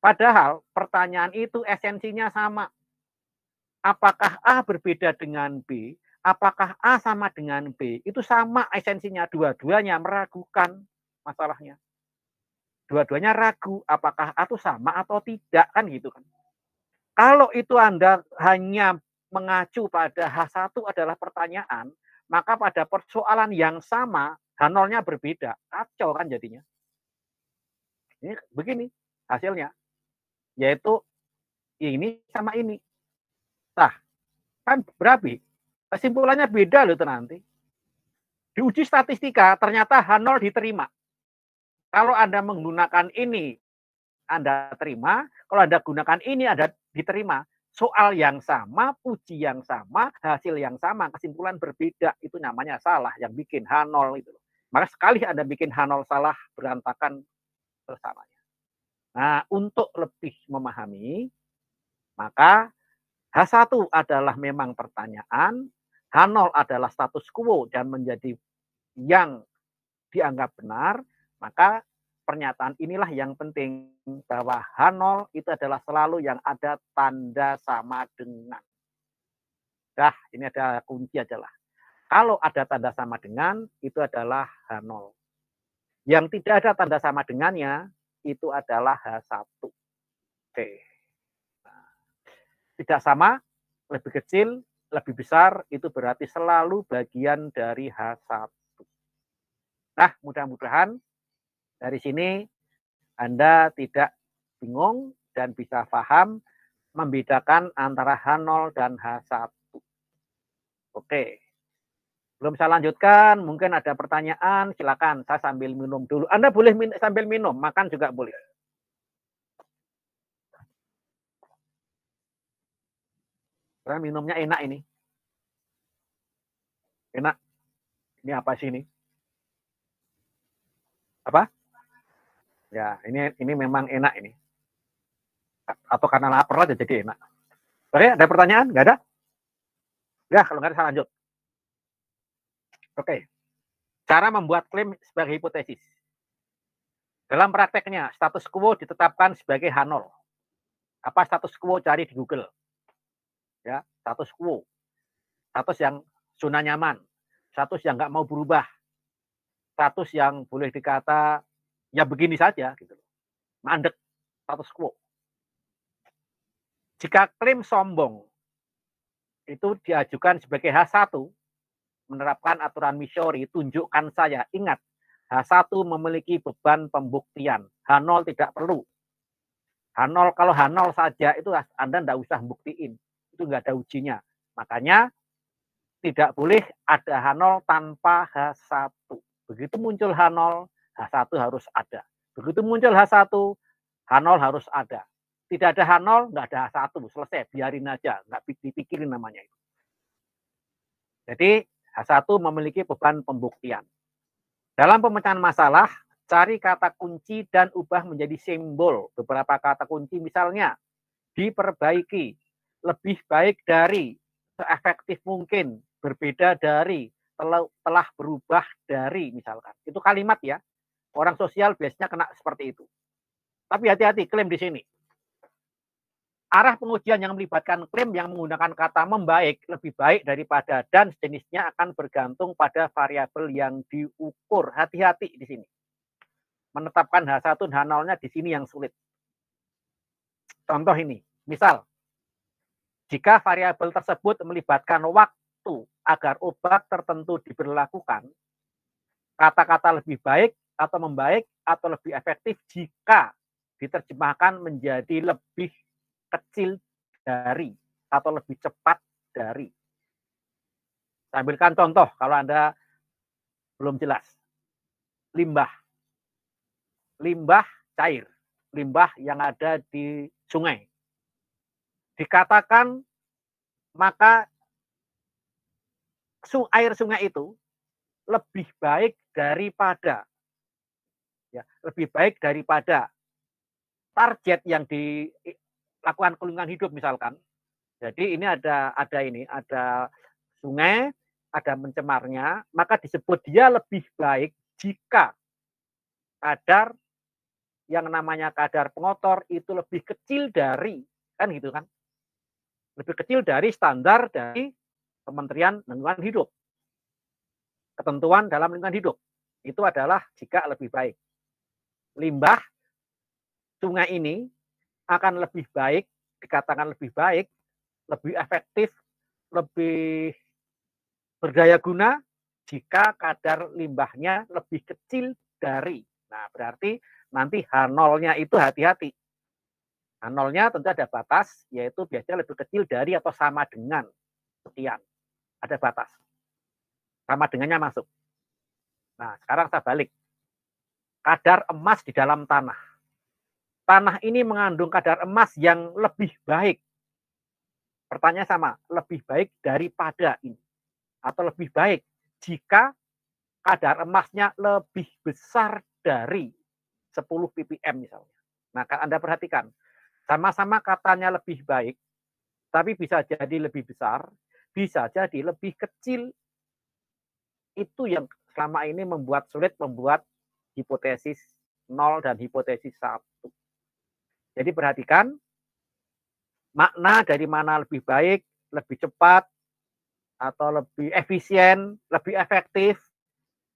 Padahal pertanyaan itu esensinya sama. Apakah A berbeda dengan B? Apakah A sama dengan B? Itu sama esensinya. Dua-duanya meragukan masalahnya. Dua-duanya ragu apakah A itu sama atau tidak, kan gitu kan. Kalau itu Anda hanya mengacu pada H1 adalah pertanyaan, maka pada persoalan yang sama H0-nya berbeda. Kacau kan jadinya. Ini begini hasilnya. Yaitu ini sama ini. Nah, kan berarti kesimpulannya beda loh itu nanti. Diuji statistika ternyata H0 diterima. Kalau Anda menggunakan ini Anda terima, kalau Anda gunakan ini Anda diterima. Soal yang sama, puji yang sama, hasil yang sama, kesimpulan berbeda, itu namanya salah, yang bikin H0 itu. Maka sekali Anda bikin H0 salah, berantakan bersamanya. Nah, untuk lebih memahami, maka H1 adalah memang pertanyaan, H0 adalah status quo dan menjadi yang dianggap benar, maka pernyataan inilah yang penting, bahwa H0 itu adalah selalu yang ada tanda sama dengan. Dah, ini ada kunci aja lah. Kalau ada tanda sama dengan, itu adalah H0. Yang tidak ada tanda sama dengannya, itu adalah H1. Oke. Nah, tidak sama, lebih kecil, lebih besar, itu berarti selalu bagian dari H1. Nah, mudah-mudahan dari sini Anda tidak bingung dan bisa paham membedakan antara H0 dan H1. Oke. Belum saya lanjutkan, mungkin ada pertanyaan, silakan. Saya sambil minum dulu. Anda boleh sambil minum, makan juga boleh. Karena minumnya enak ini. Enak. Ini apa sih ini? Apa? Ya, ini memang enak ini. Atau karena lapar aja jadi enak. Oke, ada pertanyaan? Nggak ada? Ya, kalau nggak ada saya lanjut. Oke. Cara membuat klaim sebagai hipotesis. Dalam prakteknya, status quo ditetapkan sebagai H0. Apa status quo? Cari di Google. Ya, status quo. Status yang zona nyaman. Status yang nggak mau berubah. Status yang boleh dikata ya begini saja gitu. Mandek, status quo. Jika klaim sombong itu diajukan sebagai H1, menerapkan aturan Missouri, tunjukkan saya. Ingat, H1 memiliki beban pembuktian. H0 tidak perlu. H0, kalau H0 saja itu Anda tidak usah buktiin. Itu nggak ada ujinya. Makanya tidak boleh ada H0 tanpa H1. Begitu muncul H0, H1 harus ada. Begitu muncul H1, H0 harus ada. Tidak ada H0, nggak ada H1. Selesai, biarin aja. Nggak dipikirin namanya itu. Jadi H1 memiliki beban pembuktian. Dalam pemecahan masalah, cari kata kunci dan ubah menjadi simbol. Beberapa kata kunci misalnya, diperbaiki, lebih baik dari, seefektif mungkin, berbeda dari, telah berubah dari, misalkan. Itu kalimat ya. Orang sosial biasanya kena seperti itu. Tapi hati-hati, klaim di sini. Arah pengujian yang melibatkan klaim yang menggunakan kata membaik, lebih baik daripada, dan sejenisnya akan bergantung pada variabel yang diukur. Hati-hati di sini. Menetapkan H1 dan H0-nya di sini yang sulit. Contoh ini, misal, jika variabel tersebut melibatkan waktu agar obat tertentu diberlakukan, kata-kata lebih baik atau membaik atau lebih efektif jika diterjemahkan menjadi lebih kecil dari atau lebih cepat dari. Saya ambilkan contoh kalau Anda belum jelas. Limbah. Limbah cair. Limbah yang ada di sungai. Dikatakan maka air sungai itu lebih baik daripada, ya, lebih baik daripada target yang dilakukan lingkungan hidup misalkan. Jadi ini ada sungai, ada mencemarnya, maka disebut dia lebih baik jika kadar yang namanya kadar pengotor itu lebih kecil dari, kan gitu kan? Lebih kecil dari standar dari Kementerian Lingkungan Hidup. Ketentuan dalam lingkungan hidup. Itu adalah jika lebih baik. Limbah sungai ini akan lebih baik, dikatakan lebih baik, lebih efektif, lebih berdaya guna jika kadar limbahnya lebih kecil dari. Nah, berarti nanti H0-nya itu hati-hati. H0-nya tentu ada batas, yaitu biasanya lebih kecil dari atau sama dengan sekian. Ada batas. Sama dengannya masuk. Nah, sekarang saya balik. Kadar emas di dalam tanah. tanah ini mengandung kadar emas yang lebih baik. Pertanyaan sama, lebih baik daripada ini. Atau lebih baik jika kadar emasnya lebih besar dari 10 ppm misalnya. Nah, Anda perhatikan, sama-sama katanya lebih baik, tapi bisa jadi lebih besar, bisa jadi lebih kecil. Itu yang selama ini membuat sulit membuat hipotesis 0 dan hipotesis 1. Jadi perhatikan, makna dari mana lebih baik, lebih cepat, atau lebih efisien, lebih efektif,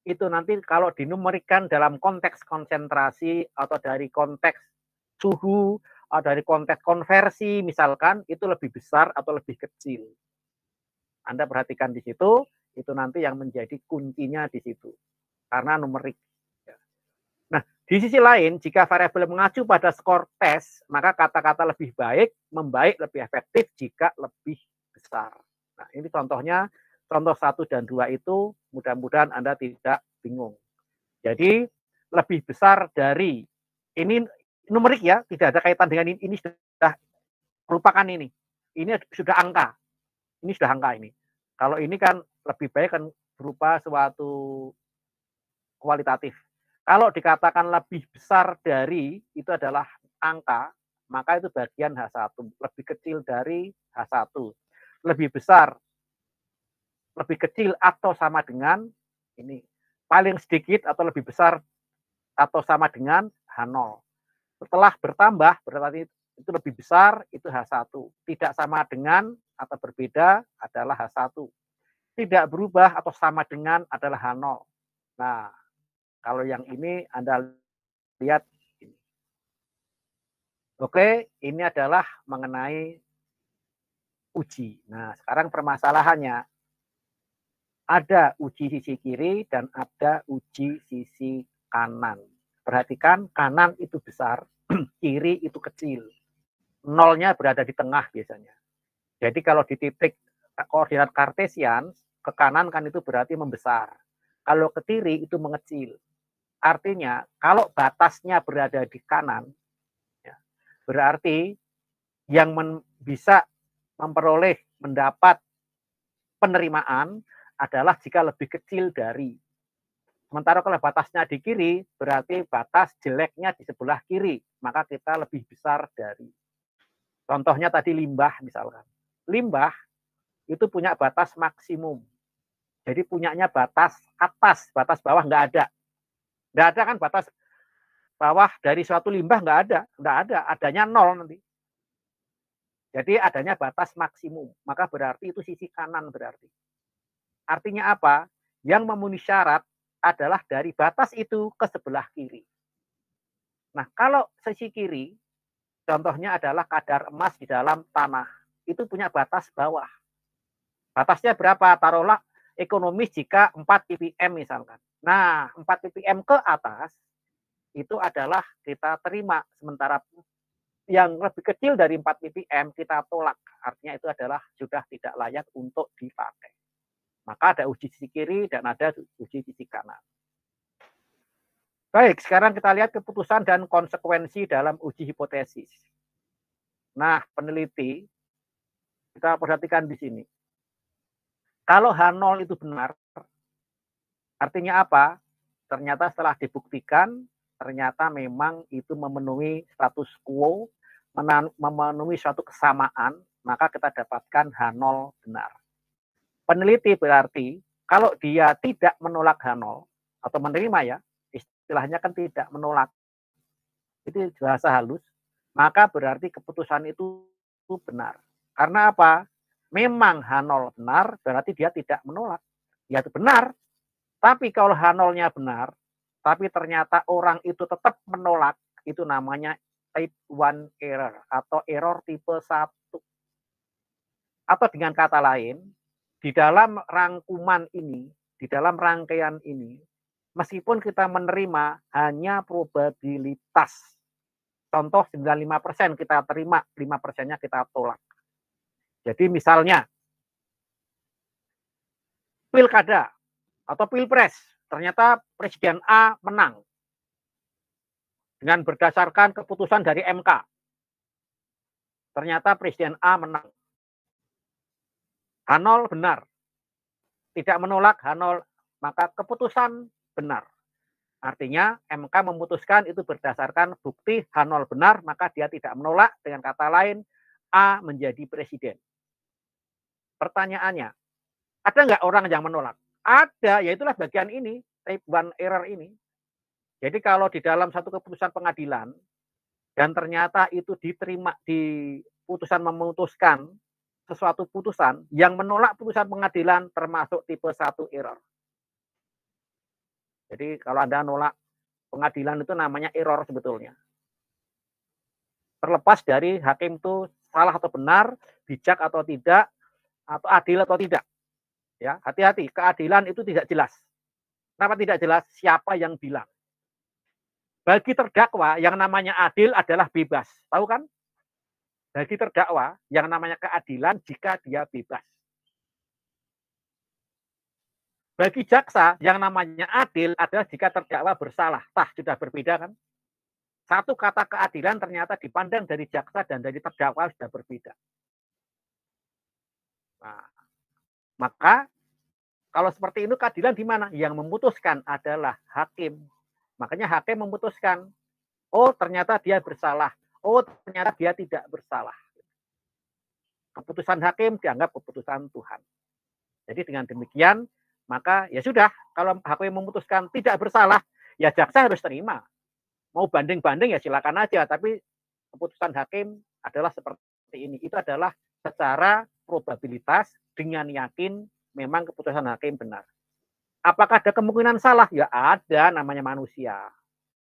itu nanti kalau dinumerikan dalam konteks konsentrasi atau dari konteks suhu atau dari konteks konversi misalkan itu lebih besar atau lebih kecil. Anda perhatikan di situ, itu nanti yang menjadi kuncinya di situ. Karena numerik. Nah, di sisi lain jika variabel mengacu pada skor tes, maka kata-kata lebih baik, membaik, lebih efektif jika lebih besar. Nah, ini contohnya, contoh 1 dan 2 itu mudah-mudahan Anda tidak bingung. Jadi lebih besar dari ini numerik ya, tidak ada kaitan dengan ini sudah merupakan ini. Ini sudah angka. Ini sudah angka ini. Kalau ini kan lebih baik kan berupa suatu kualitatif. Kalau dikatakan lebih besar dari itu adalah angka, maka itu bagian H1. Lebih kecil dari H1. Lebih besar, lebih kecil atau sama dengan ini. Paling sedikit atau lebih besar atau sama dengan H0. Setelah bertambah, berarti itu lebih besar, itu H1. Tidak sama dengan atau berbeda adalah H1. Tidak berubah atau sama dengan adalah H0. Nah, kalau yang ini Anda lihat. Oke, ini adalah mengenai uji. Nah, sekarang permasalahannya, ada uji sisi kiri dan ada uji sisi kanan. Perhatikan, kanan itu besar, kiri itu kecil. Nolnya berada di tengah biasanya. Jadi kalau di titik koordinat kartesian, ke kanan kan itu berarti membesar. Kalau ke kiri itu mengecil. Artinya, kalau batasnya berada di kanan, ya, berarti yang bisa memperoleh, mendapat penerimaan adalah jika lebih kecil dari. Sementara kalau batasnya di kiri, berarti batas jeleknya di sebelah kiri. Maka kita lebih besar dari. Contohnya tadi limbah misalkan. Limbah itu punya batas maksimum. Jadi punyanya batas atas, batas bawah nggak ada. Nggak ada kan batas bawah dari suatu limbah nggak ada. Nggak ada, adanya 0 nanti. Jadi adanya batas maksimum. Maka berarti itu sisi kanan berarti. Artinya apa? Yang memenuhi syarat adalah dari batas itu ke sebelah kiri. Nah, kalau sisi kiri, contohnya adalah kadar emas di dalam tanah. Itu punya batas bawah. Batasnya berapa? Taruhlah ekonomis jika 4 ppm misalkan. Nah, 4 ppm ke atas, itu adalah kita terima. Sementara yang lebih kecil dari 4 ppm kita tolak. Artinya itu adalah sudah tidak layak untuk dipakai. Maka ada uji sisi kiri dan ada uji sisi kanan. Baik, sekarang kita lihat keputusan dan konsekuensi dalam uji hipotesis. Nah, peneliti, kita perhatikan di sini. Kalau H0 itu benar, artinya apa? Ternyata setelah dibuktikan, ternyata memang itu memenuhi status quo, memenuhi suatu kesamaan, maka kita dapatkan H0 benar. Peneliti berarti kalau dia tidak menolak H0 atau menerima ya, istilahnya kan tidak menolak, itu bahasa halus, maka berarti keputusan itu benar. Karena apa? Memang H0 benar, berarti dia tidak menolak. Ya itu benar. Tapi kalau H0-nya benar, tapi ternyata orang itu tetap menolak, itu namanya type 1 error atau error tipe 1. Atau dengan kata lain, di dalam rangkuman ini, di dalam rangkaian ini, meskipun kita menerima hanya probabilitas. Contoh 95% kita terima, 5%-nya kita tolak. Jadi misalnya, pilkada atau pilpres, ternyata Presiden A menang. dengan berdasarkan keputusan dari MK. Ternyata Presiden A menang. H0 benar. Tidak menolak H0, maka keputusan benar. Artinya MK memutuskan itu berdasarkan bukti H0 benar, maka dia tidak menolak. Dengan kata lain, A menjadi presiden. Pertanyaannya, ada nggak orang yang menolak? Ada, yaitulah bagian ini, type 1 error ini. Jadi kalau di dalam satu keputusan pengadilan, dan ternyata itu diterima di putusan memutuskan sesuatu putusan yang menolak putusan pengadilan termasuk tipe 1 error. Jadi kalau Anda nolak pengadilan itu namanya error sebetulnya. Terlepas dari hakim itu salah atau benar, bijak atau tidak, atau adil atau tidak. Ya, hati-hati, keadilan itu tidak jelas. Kenapa tidak jelas? Siapa yang bilang? Bagi terdakwa yang namanya adil adalah bebas. Tahu kan? Bagi terdakwa yang namanya keadilan jika dia bebas. Bagi jaksa yang namanya adil adalah jika terdakwa bersalah. Tah, sudah berbeda kan? Satu kata keadilan ternyata dipandang dari jaksa dan dari terdakwa sudah berbeda. Nah, maka kalau seperti itu keadilan di mana? Yang memutuskan adalah hakim. Makanya hakim memutuskan, oh ternyata dia bersalah, oh ternyata dia tidak bersalah. Keputusan hakim dianggap keputusan Tuhan. Jadi dengan demikian, maka ya sudah, kalau hakim memutuskan tidak bersalah, ya jaksa harus terima. Mau banding-banding ya silakan aja, tapi keputusan hakim adalah seperti ini. Itu adalah secara probabilitas dengan yakin memang keputusan hakim benar. Apakah ada kemungkinan salah? Ya ada, namanya manusia.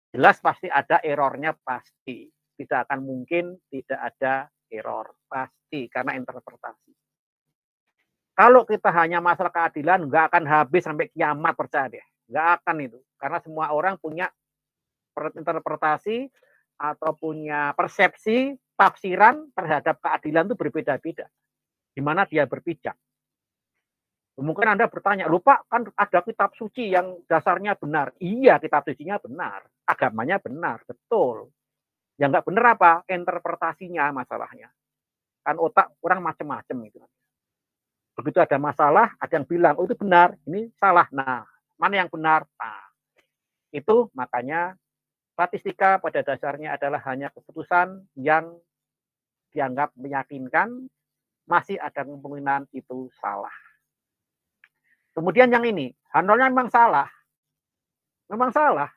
Jelas pasti ada errornya pasti. Tidak akan mungkin tidak ada error. Pasti, karena interpretasi. Kalau kita hanya masalah keadilan, nggak akan habis sampai kiamat, percaya deh. Nggak akan itu. Karena semua orang punya interpretasi atau punya persepsi, tafsiran terhadap keadilan itu berbeda-beda. Di mana dia berpijak. Mungkin Anda bertanya, lupa kan ada kitab suci yang dasarnya benar. Iya, kitab sucinya benar. Agamanya benar, betul. Yang nggak benar apa? Interpretasinya masalahnya. Kan otak orang macam-macam gitu. Begitu ada masalah, ada yang bilang, oh itu benar, ini salah. Nah, mana yang benar? Nah, itu makanya statistika pada dasarnya adalah hanya keputusan yang dianggap meyakinkan, masih ada kemungkinan itu salah. Kemudian yang ini, H0-nya memang salah. Memang salah.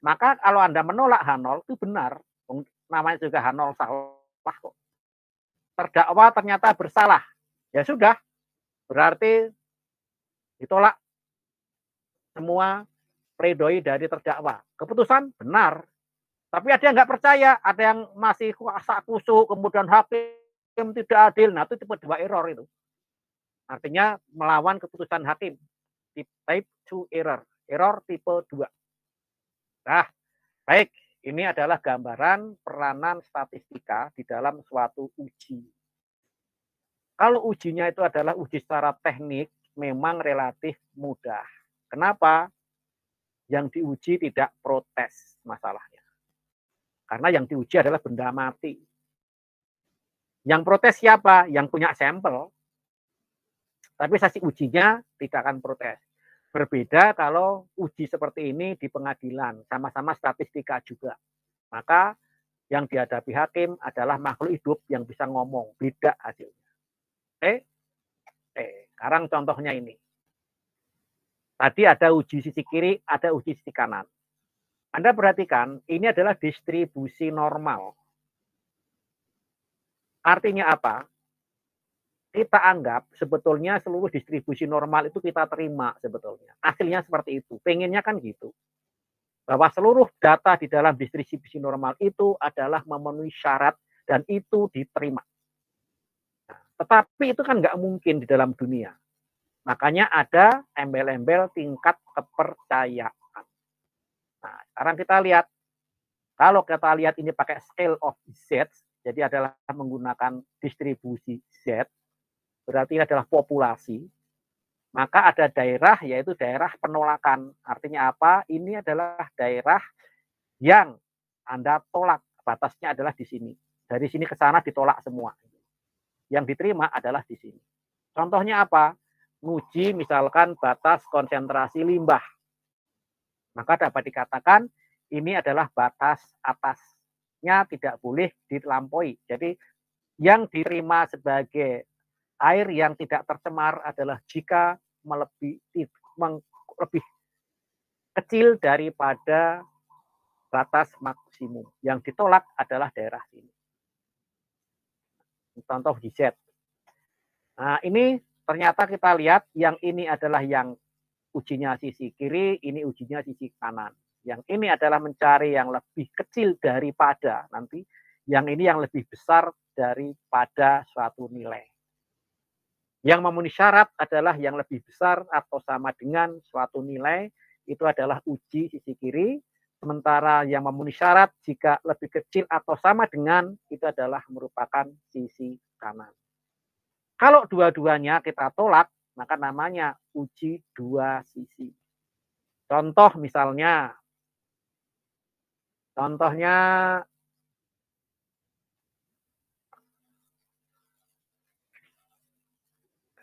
Maka kalau Anda menolak H0 itu benar. Namanya juga H0 salah kok. Terdakwa ternyata bersalah. Ya sudah, berarti ditolak semua pledoi dari terdakwa. Keputusan benar. Tapi ada yang nggak percaya, ada yang masih kuasa kusuk, kemudian hakim tidak adil. Nah itu tipe 2 error itu. Artinya melawan keputusan hakim. Type 2 error. Error tipe 2. Nah, baik. Ini adalah gambaran peranan statistika di dalam suatu uji. Kalau ujinya itu adalah uji secara teknik, memang relatif mudah. Kenapa? Yang diuji tidak protes masalahnya. Karena yang diuji adalah benda mati. Yang protes siapa? Yang punya sampel. Tapi sesi ujinya tidak akan protes. Berbeda kalau uji seperti ini di pengadilan, sama-sama statistika juga. Maka yang dihadapi hakim adalah makhluk hidup yang bisa ngomong, beda hasilnya. Sekarang contohnya ini. Tadi ada uji sisi kiri, ada uji sisi kanan. Anda perhatikan, ini adalah distribusi normal. Artinya apa? Kita anggap sebetulnya seluruh distribusi normal itu kita terima sebetulnya. Hasilnya seperti itu. Pengennya kan gitu. Bahwa seluruh data di dalam distribusi normal itu adalah memenuhi syarat dan itu diterima. Nah, tetapi itu kan nggak mungkin di dalam dunia. Makanya ada embel-embel tingkat kepercayaan. Nah, sekarang kita lihat. Kalau kita lihat ini pakai scale of Z, jadi adalah menggunakan distribusi Z, berarti ini adalah populasi, maka ada daerah yaitu daerah penolakan. Artinya apa? Ini adalah daerah yang Anda tolak, batasnya adalah di sini. Dari sini ke sana ditolak semua. Yang diterima adalah di sini. Contohnya apa? Nguji misalkan batas konsentrasi limbah. Maka dapat dikatakan ini adalah batas atasnya tidak boleh dilampaui. Jadi yang diterima sebagai air yang tidak tercemar adalah jika lebih kecil daripada batas maksimum. Yang ditolak adalah daerah sini. Contoh di Z. Nah, ini ternyata kita lihat yang ini adalah yang ujinya sisi kiri, ini ujinya sisi kanan. Yang ini adalah mencari yang lebih kecil daripada nanti, yang ini yang lebih besar daripada suatu nilai. Yang memenuhi syarat adalah yang lebih besar atau sama dengan suatu nilai, itu adalah uji sisi kiri. Sementara yang memenuhi syarat jika lebih kecil atau sama dengan, itu adalah merupakan sisi kanan. Kalau dua-duanya kita tolak, maka namanya uji dua sisi. Contohnya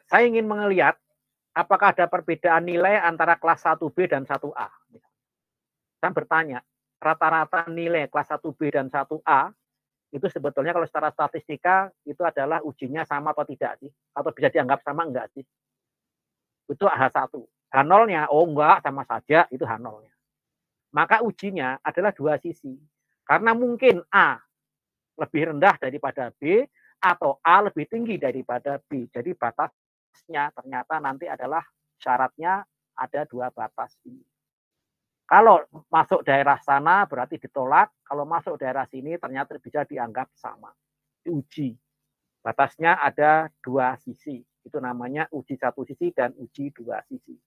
saya ingin melihat apakah ada perbedaan nilai antara kelas 1B dan 1A. Saya bertanya, rata-rata nilai kelas 1B dan 1A itu sebetulnya kalau secara statistika itu adalah ujinya sama atau tidak sih? Atau bisa dianggap sama enggak sih? Itu H1. H0-nya, oh enggak, sama saja, itu H0-nya. Maka ujinya adalah dua sisi. Karena mungkin A lebih rendah daripada B, atau A lebih tinggi daripada B. Jadi batasnya ternyata nanti adalah syaratnya ada dua batas ini. Kalau masuk daerah sana berarti ditolak, kalau masuk daerah sini ternyata bisa dianggap sama. Diuji. Batasnya ada dua sisi. Itu namanya uji satu sisi dan uji dua sisi.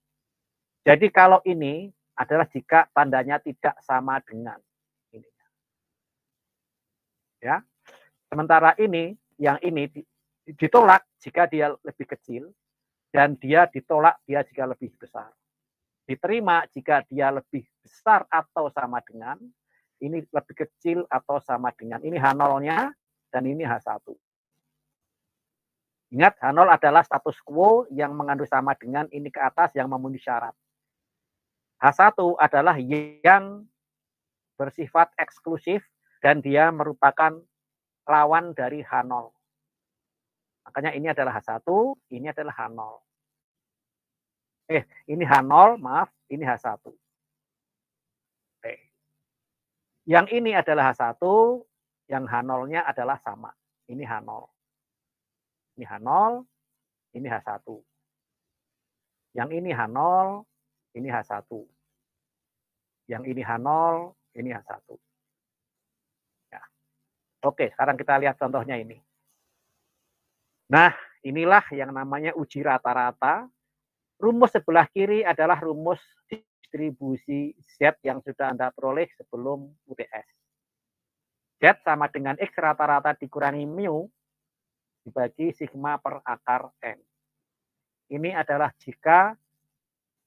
Jadi kalau ini adalah jika tandanya tidak sama dengan ini. Ya. Sementara ini, yang ini ditolak jika dia lebih kecil dan dia ditolak dia jika lebih besar. Diterima jika dia lebih besar atau sama dengan, ini lebih kecil atau sama dengan. Ini H0-nya dan ini H1. Ingat, H0 adalah status quo yang mengandung sama dengan, ini ke atas yang memenuhi syarat. H1 adalah yang bersifat eksklusif dan dia merupakan lawan dari H0. Makanya ini adalah H1, ini adalah H0. Ini H0, maaf, ini H1. Oke. Yang ini adalah H1, yang H0-nya adalah sama. Ini H0. Ini H0, ini H1. Yang ini H0, ini H1. Yang ini H0, ini H1. Ya. Oke, sekarang kita lihat contohnya ini. Nah, inilah yang namanya uji rata-rata. Rumus sebelah kiri adalah rumus distribusi Z yang sudah Anda peroleh sebelum UTS. Z sama dengan X rata-rata dikurangi mu dibagi sigma per akar N. Ini adalah jika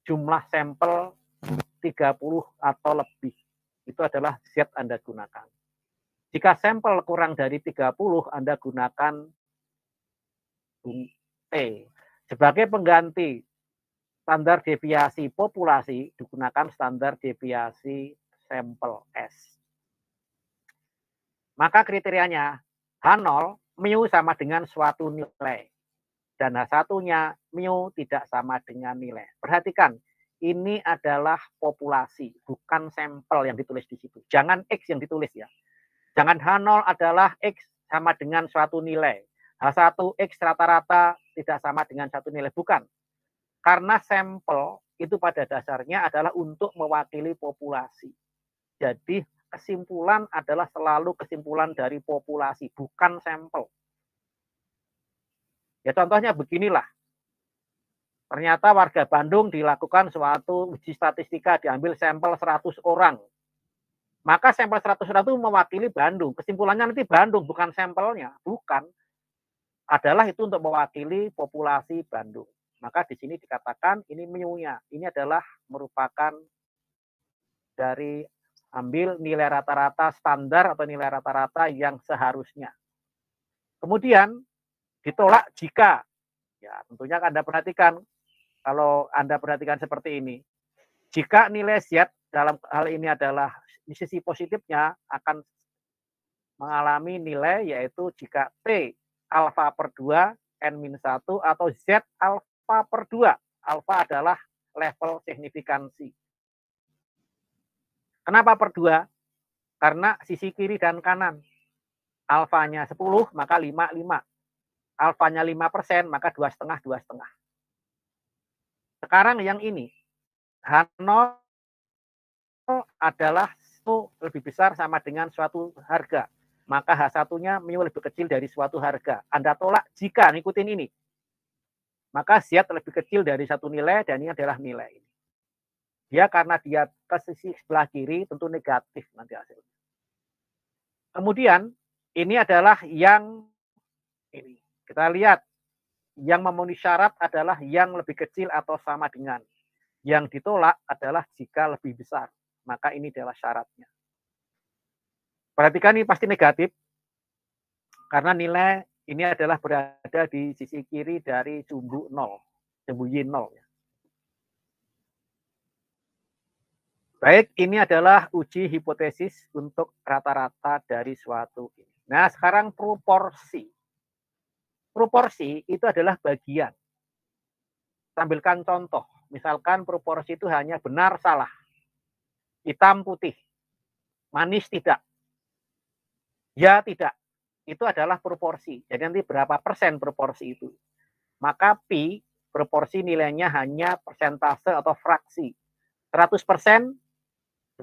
jumlah sampel 30 atau lebih. Itu adalah Z Anda gunakan. Jika sampel kurang dari 30, Anda gunakan T. Sebagai pengganti standar deviasi populasi digunakan standar deviasi sampel S. Maka kriterianya H0 mu sama dengan suatu nilai dan H1-nya mu tidak sama dengan nilai. Perhatikan, ini adalah populasi, bukan sampel yang ditulis di situ. Jangan X yang ditulis ya. Jangan H0 adalah X sama dengan suatu nilai. H1 X rata-rata tidak sama dengan satu nilai, bukan. Karena sampel itu pada dasarnya adalah untuk mewakili populasi. Jadi kesimpulan adalah selalu kesimpulan dari populasi, bukan sampel. Ya contohnya beginilah. Ternyata warga Bandung dilakukan suatu uji statistika, diambil sampel 100 orang. Maka sampel 100 orang itu mewakili Bandung. Kesimpulannya nanti Bandung, bukan sampelnya. Bukan. Adalah itu untuk mewakili populasi Bandung. Maka di sini dikatakan ini mu-nya. Ini adalah merupakan dari Ambil nilai rata-rata standar atau nilai rata-rata yang seharusnya. Kemudian ditolak jika, ya tentunya Anda perhatikan, kalau Anda perhatikan seperti ini, jika nilai Z dalam hal ini adalah di sisi positifnya akan mengalami nilai yaitu jika T alfa per 2, N-1 atau Z alfa per 2. Alfa adalah level signifikansi. Kenapa per 2? Karena sisi kiri dan kanan. Alfanya 10, maka 5, 5. Alfanya 5%, maka 2,5, 2,5. Sekarang yang ini, H0 adalah lebih besar sama dengan suatu harga. Maka H1-nya lebih kecil dari suatu harga. Anda tolak jika ngikutin ini. Maka Z lebih kecil dari satu nilai dan ini adalah nilai ini. Dia karena dia ke sisi sebelah kiri tentu negatif nanti hasilnya. Kemudian ini adalah yang ini. Kita lihat yang memenuhi syarat adalah yang lebih kecil atau sama dengan. Yang ditolak adalah jika lebih besar. Maka ini adalah syaratnya. Perhatikan ini pasti negatif. Karena nilai ini adalah berada di sisi kiri dari sumbu 0. Sumbu Y 0. Baik, ini adalah uji hipotesis untuk rata-rata dari suatu ini. Nah, sekarang proporsi. Proporsi itu adalah bagian. Tampilkan contoh. Misalkan proporsi itu hanya benar salah. Hitam putih. Manis tidak. Ya tidak. Itu adalah proporsi. Jadi nanti berapa persen proporsi itu. Maka Pi proporsi nilainya hanya persentase atau fraksi. 100%,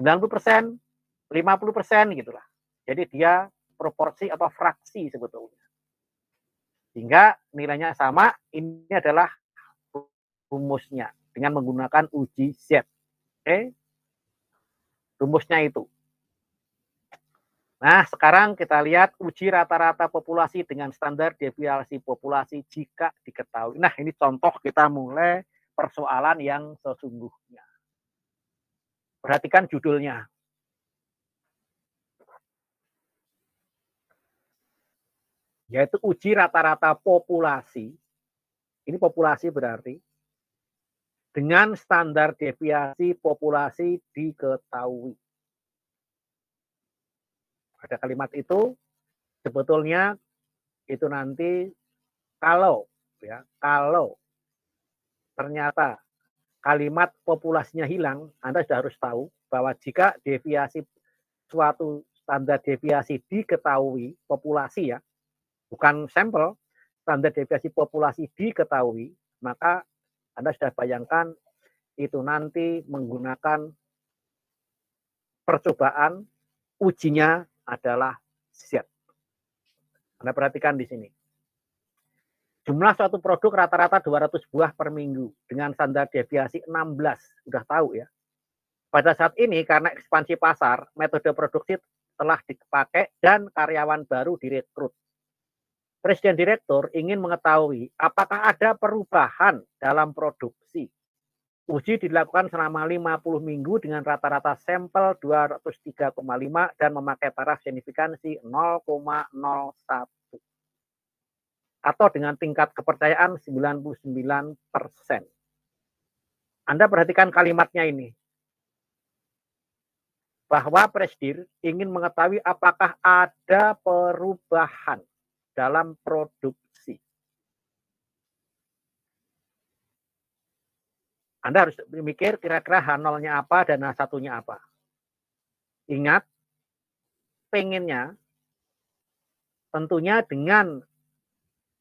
90%, 50% gitulah. Jadi dia proporsi atau fraksi sebetulnya. Sehingga nilainya sama, ini adalah rumusnya dengan menggunakan uji Z. Oke. Rumusnya itu. Nah, sekarang kita lihat uji rata-rata populasi dengan standar deviasi populasi jika diketahui. Nah, ini contoh kita mulai persoalan yang sesungguhnya. Perhatikan judulnya. Yaitu uji rata-rata populasi. Ini populasi berarti. Dengan standar deviasi populasi diketahui. Pada kalimat itu sebetulnya itu nanti kalau ternyata kalimat populasinya hilang, Anda sudah harus tahu bahwa jika deviasi suatu standar deviasi diketahui populasi ya, bukan sampel, standar deviasi populasi diketahui, maka Anda sudah bayangkan itu nanti menggunakan percobaan ujinya adalah Z. Anda perhatikan di sini. Jumlah suatu produk rata-rata 200 buah per minggu dengan standar deviasi 16. Sudah tahu ya. Pada saat ini karena ekspansi pasar, metode produksi telah dipakai dan karyawan baru direkrut. Presiden Direktur ingin mengetahui apakah ada perubahan dalam produksi. Uji dilakukan selama 50 minggu dengan rata-rata sampel 203,5 dan memakai taraf signifikansi 0,01. Atau dengan tingkat kepercayaan 99%. Anda perhatikan kalimatnya ini. Bahwa Presdir ingin mengetahui apakah ada perubahan dalam produksi. Anda harus mikir kira-kira H0-nya apa dan H1-nya apa. Ingat, pengennya tentunya dengan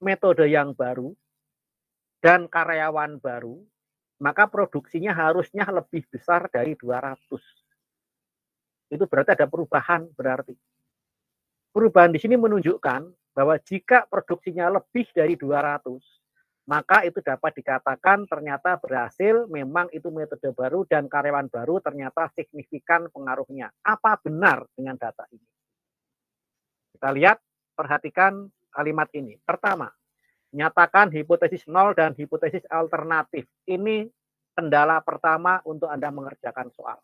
metode yang baru dan karyawan baru, maka produksinya harusnya lebih besar dari 200. Itu berarti ada perubahan berarti. Perubahan di sini menunjukkan bahwa jika produksinya lebih dari 200, maka itu dapat dikatakan ternyata berhasil, memang itu metode baru dan karyawan baru ternyata signifikan pengaruhnya. Apa benar dengan data ini? Kita lihat, perhatikan kalimat ini. Pertama, nyatakan hipotesis nol dan hipotesis alternatif. Ini kendala pertama untuk Anda mengerjakan soal.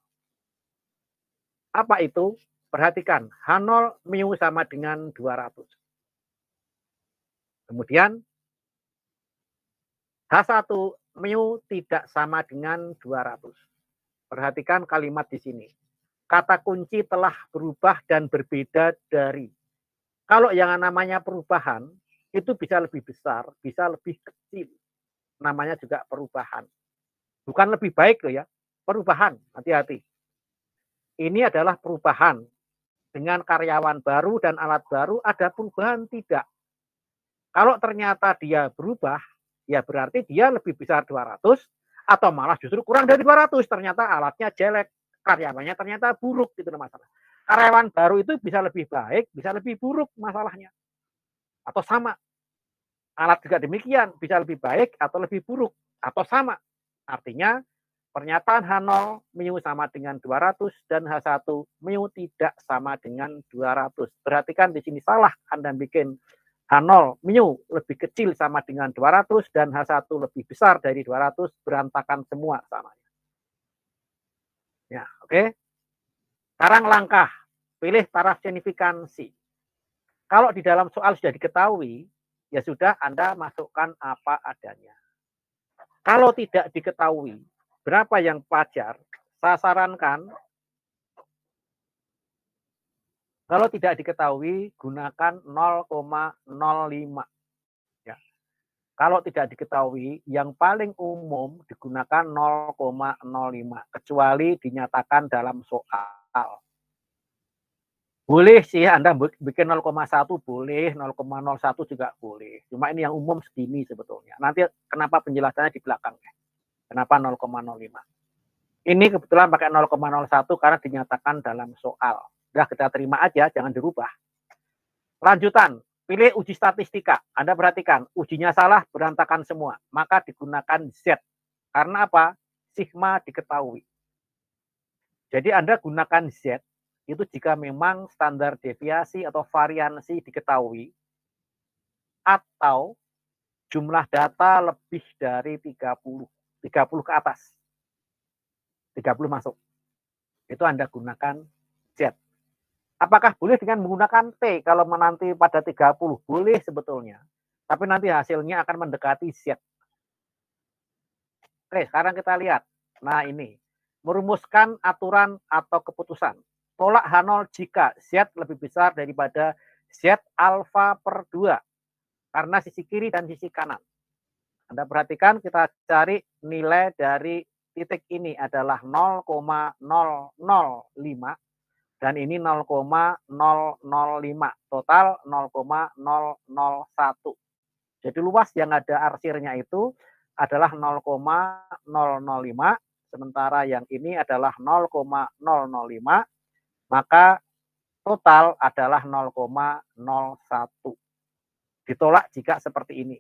Apa itu? Perhatikan, H0 mu sama dengan 200. Kemudian H1 mu tidak sama dengan 200. Perhatikan kalimat di sini. Kata kunci telah berubah dan berbeda dari. Kalau yang namanya perubahan, itu bisa lebih besar, bisa lebih kecil. Namanya juga perubahan. Bukan lebih baik loh ya, perubahan, hati-hati. Ini adalah perubahan. Dengan karyawan baru dan alat baru ada perubahan tidak. Kalau ternyata dia berubah, ya berarti dia lebih besar 200 atau malah justru kurang dari 200. Ternyata alatnya jelek, karyawannya ternyata buruk, itu masalah. Karyawan baru itu bisa lebih baik, bisa lebih buruk masalahnya. Atau sama. Alat juga demikian, bisa lebih baik atau lebih buruk atau sama. Artinya pernyataan H0 mu sama dengan 200 dan H1 mu tidak sama dengan 200. Perhatikan di sini salah, Anda bikin H0 mu lebih kecil sama dengan 200 dan H1 lebih besar dari 200, berantakan semua samanya. Ya, oke. Sekarang langkah, pilih taraf signifikansi. Kalau di dalam soal sudah diketahui, ya sudah Anda masukkan apa adanya. Kalau tidak diketahui berapa yang wajar, saya sarankan kalau tidak diketahui gunakan 0,05. Ya. Kalau tidak diketahui, yang paling umum digunakan 0,05 kecuali dinyatakan dalam soal. Boleh sih Anda bikin 0,1 boleh, 0,01 juga boleh. Cuma ini yang umum segini sebetulnya. Nanti kenapa penjelasannya di belakangnya. Kenapa 0,05? Ini kebetulan pakai 0,01 karena dinyatakan dalam soal. Udah kita terima aja, jangan dirubah. Lanjutan, pilih uji statistika. Anda perhatikan, ujinya salah, berantakan semua. Maka digunakan Z. Karena apa? Sigma diketahui. Jadi Anda gunakan Z, itu jika memang standar deviasi atau variansi diketahui, atau jumlah data lebih dari 30 ke atas. 30 masuk. Itu Anda gunakan Z. Apakah boleh dengan menggunakan T kalau menanti pada 30? Boleh sebetulnya. Tapi nanti hasilnya akan mendekati Z. Oke, sekarang kita lihat. Nah ini, merumuskan aturan atau keputusan. Tolak H0 jika Z lebih besar daripada Z alfa per 2. Karena sisi kiri dan sisi kanan. Anda perhatikan kita cari nilai dari titik ini adalah 0,005 dan ini 0,005, total 0,001. Jadi luas yang ada arsirnya itu adalah 0,005, sementara yang ini adalah 0,005, maka total adalah 0,01. Ditolak jika seperti ini.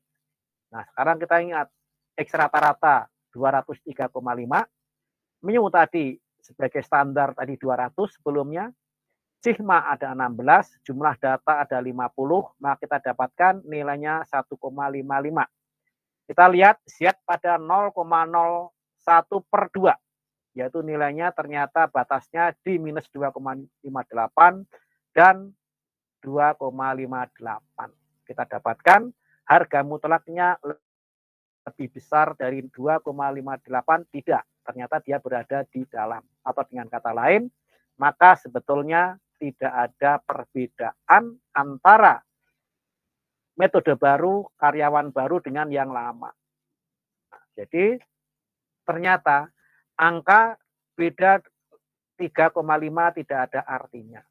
Nah, sekarang kita ingat, X rata-rata 203,5, mu tadi sebagai standar tadi 200 sebelumnya, sigma ada 16, jumlah data ada 50, maka kita dapatkan nilainya 1,55. Kita lihat Z pada 0,01 per 2, yaitu nilainya ternyata batasnya di minus 2,58 dan 2,58. Kita dapatkan harga mutlaknya lebih besar dari 2,58, tidak. Ternyata dia berada di dalam. Atau dengan kata lain, maka sebetulnya tidak ada perbedaan antara metode baru, karyawan baru dengan yang lama. Nah, jadi ternyata angka beda 3,5 tidak ada artinya.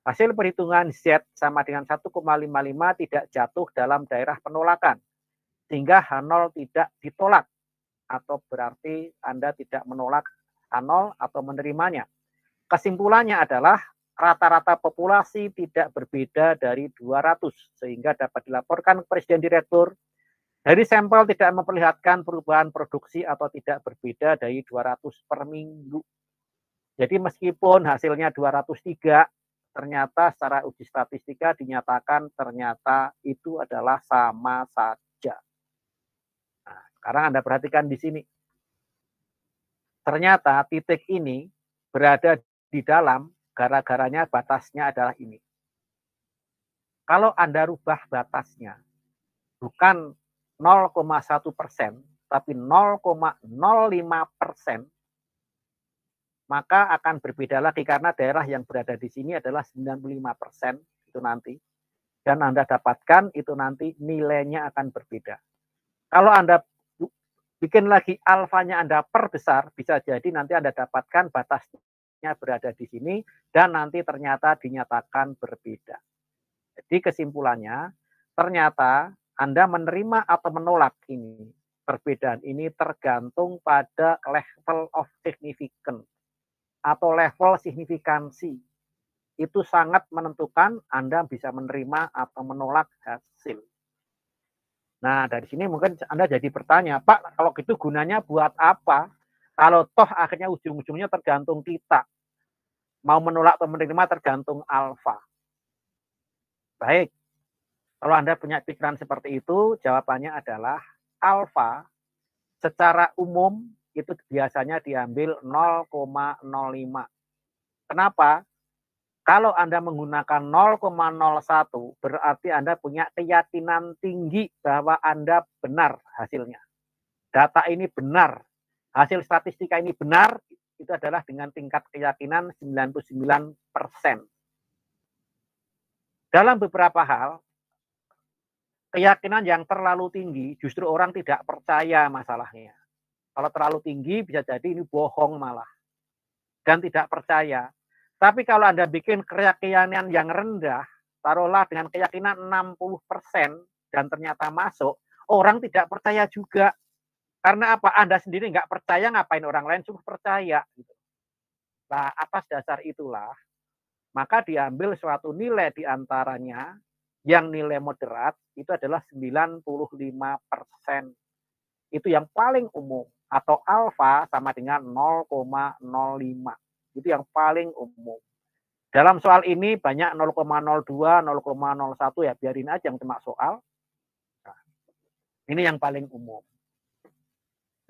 Hasil perhitungan Z sama dengan 1,55 tidak jatuh dalam daerah penolakan. Sehingga H0 tidak ditolak. Atau berarti Anda tidak menolak H0 atau menerimanya. Kesimpulannya adalah rata-rata populasi tidak berbeda dari 200. Sehingga dapat dilaporkan ke Presiden Direktur. Dari sampel tidak memperlihatkan perubahan produksi atau tidak berbeda dari 200 per minggu. Jadi meskipun hasilnya 203, ternyata secara uji statistika dinyatakan ternyata itu adalah sama saja. Nah, sekarang Anda perhatikan di sini. Ternyata titik ini berada di dalam, gara-garanya batasnya adalah ini. Kalau Anda rubah batasnya, bukan 0,1%, tapi 0,05%, maka akan berbeda lagi karena daerah yang berada di sini adalah 95% itu nanti. Dan Anda dapatkan itu nanti nilainya akan berbeda. Kalau Anda bikin lagi alfanya Anda perbesar, bisa jadi nanti Anda dapatkan batasnya berada di sini dan nanti ternyata dinyatakan berbeda. Jadi kesimpulannya, ternyata Anda menerima atau menolak ini. Perbedaan ini tergantung pada level of significance atau level signifikansi. Itu sangat menentukan Anda bisa menerima atau menolak hasil. Nah, dari sini mungkin Anda jadi bertanya, Pak, kalau gitu gunanya buat apa? Kalau toh akhirnya ujung-ujungnya tergantung kita. Mau menolak atau menerima tergantung alfa. Baik, kalau Anda punya pikiran seperti itu, jawabannya adalah alfa secara umum itu biasanya diambil 0,05. Kenapa? Kalau Anda menggunakan 0,01, berarti Anda punya keyakinan tinggi bahwa Anda benar hasilnya. Data ini benar, hasil statistika ini benar, itu adalah dengan tingkat keyakinan 99%. Dalam beberapa hal, keyakinan yang terlalu tinggi justru orang tidak percaya masalahnya. Kalau terlalu tinggi bisa jadi ini bohong malah. Dan tidak percaya. Tapi kalau Anda bikin keyakinan yang rendah, taruhlah dengan keyakinan 60% dan ternyata masuk, orang tidak percaya juga. Karena apa? Anda sendiri nggak percaya, ngapain orang lain suruh percaya. Nah, atas dasar itulah, maka diambil suatu nilai diantaranya yang nilai moderat, itu adalah 95%. Itu yang paling umum. Atau alfa sama dengan 0,05. Itu yang paling umum. Dalam soal ini banyak 0,02, 0,01 ya, biarin aja yang cuma soal. Nah, ini yang paling umum.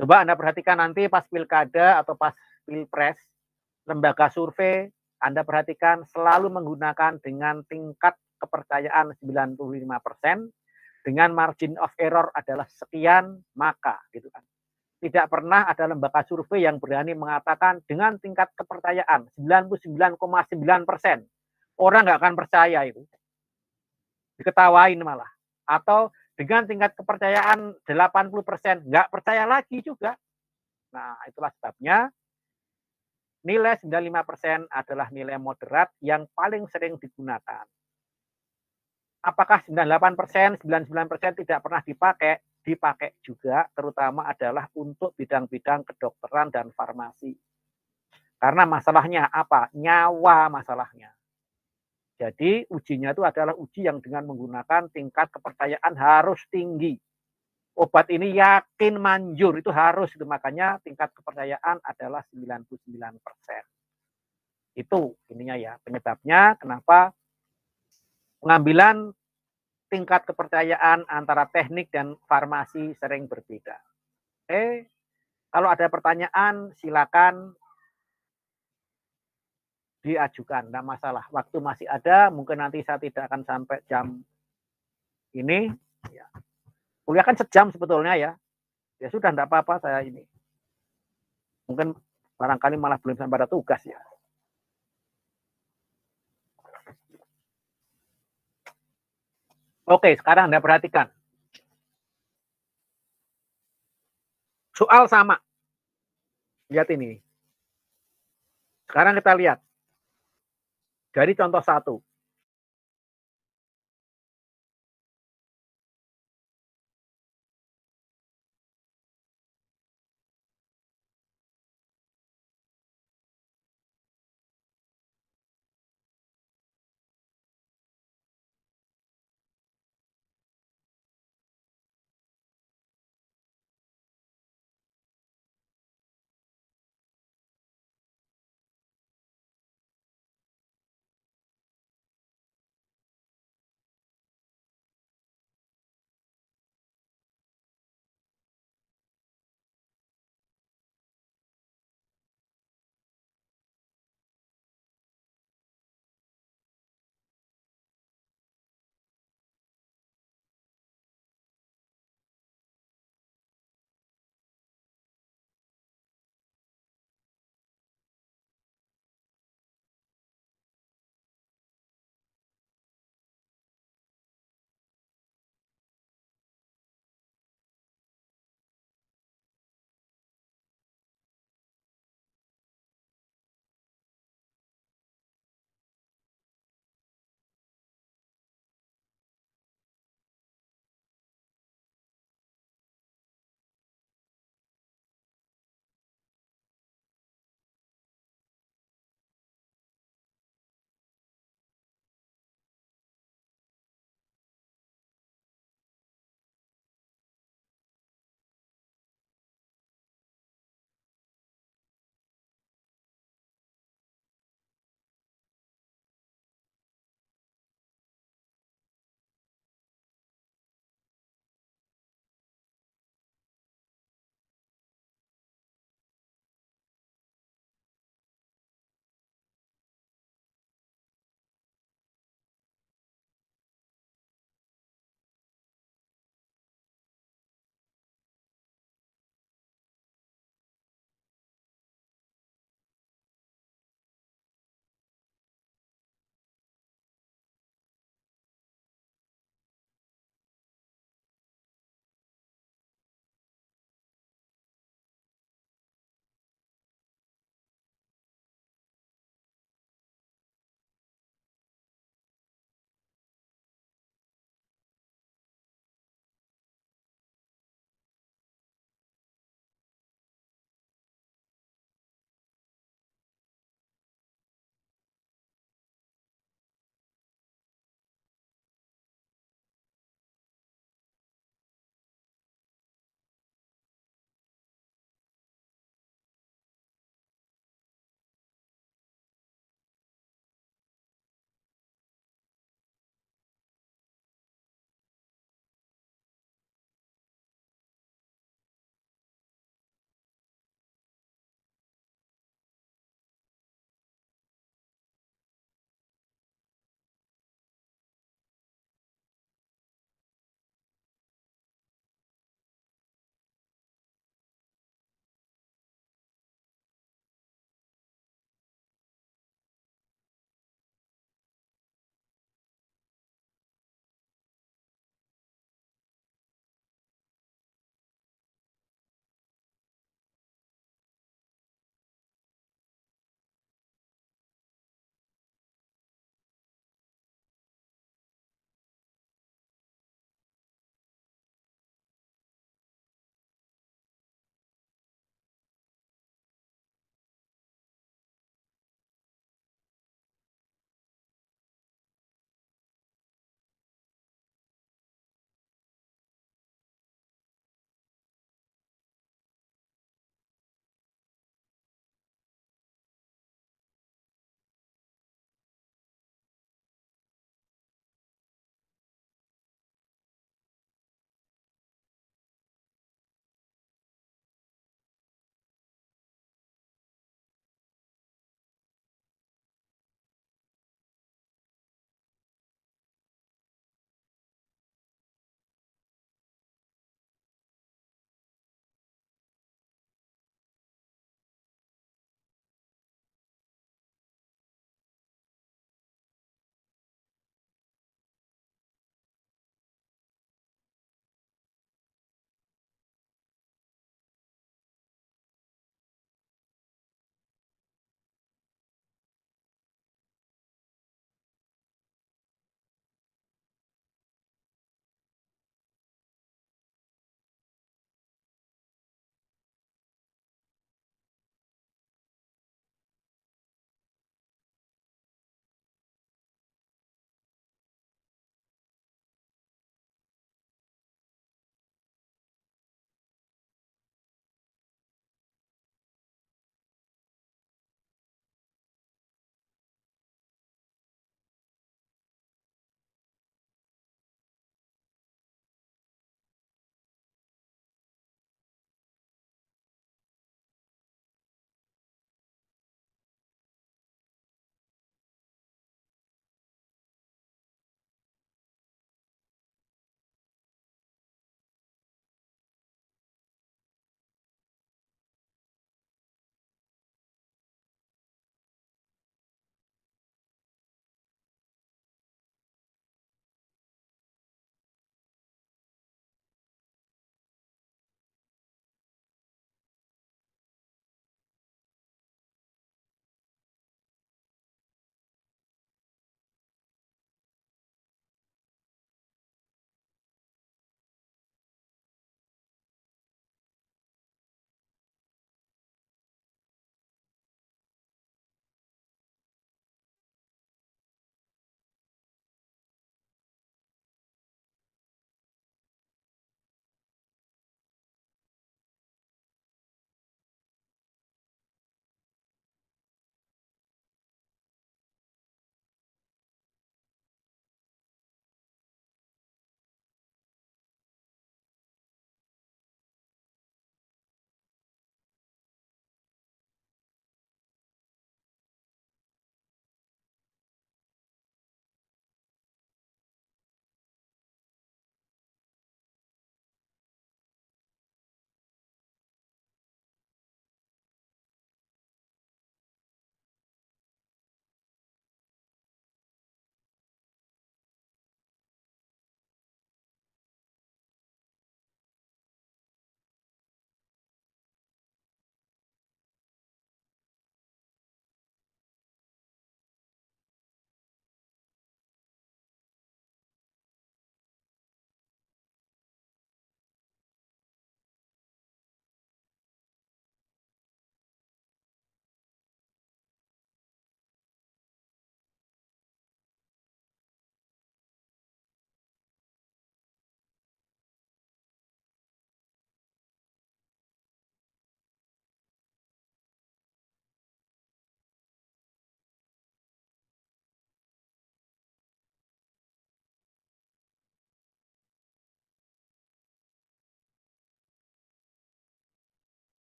Coba Anda perhatikan nanti pas pilkada atau pas pilpres, lembaga survei, Anda perhatikan selalu menggunakan dengan tingkat kepercayaan 95%, dengan margin of error adalah sekian, maka gitu kan. Tidak pernah ada lembaga survei yang berani mengatakan dengan tingkat kepercayaan 99,9%. Orang nggak akan percaya itu. Diketawain malah. Atau dengan tingkat kepercayaan 80%, nggak percaya lagi juga. Nah, itulah sebabnya nilai 95% adalah nilai moderat yang paling sering digunakan. Apakah 98%, 99% tidak pernah dipakai? Dipakai juga, terutama adalah untuk bidang-bidang kedokteran dan farmasi. Karena masalahnya apa? Nyawa masalahnya. Jadi ujinya itu adalah uji yang dengan menggunakan tingkat kepercayaan harus tinggi. Obat ini yakin manjur, itu harus. Itu makanya tingkat kepercayaan adalah 99%. Itu ininya ya, penyebabnya kenapa pengambilan tingkat kepercayaan antara teknik dan farmasi sering berbeda. Kalau ada pertanyaan silakan diajukan, tidak masalah. Waktu masih ada, mungkin nanti saya tidak akan sampai jam ini. Ya. Kuliah kan sejam sebetulnya ya. Ya sudah, tidak apa-apa saya ini. Mungkin barangkali malah belum sampai pada tugas ya. Oke, sekarang Anda perhatikan. Soal sama. Lihat ini. Sekarang kita lihat. Dari contoh 1.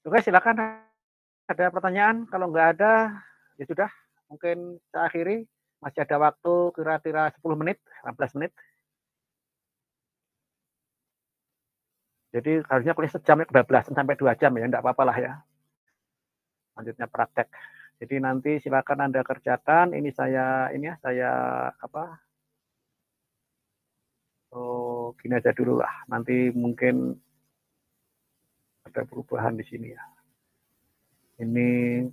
Oke, silakan ada pertanyaan. Kalau nggak ada, ya sudah. Mungkin saya akhiri. Masih ada waktu kira-kira 10 menit, 15 menit. Jadi harusnya kuliah sejam ya, kebablasan sampai 2 jam ya, enggak apa-apa lah ya. Lanjutnya praktek. Jadi nanti silakan Anda kerjakan. Ini saya apa? Oh, gini aja dulu lah. Nanti mungkin ada perubahan di sini ya. Ini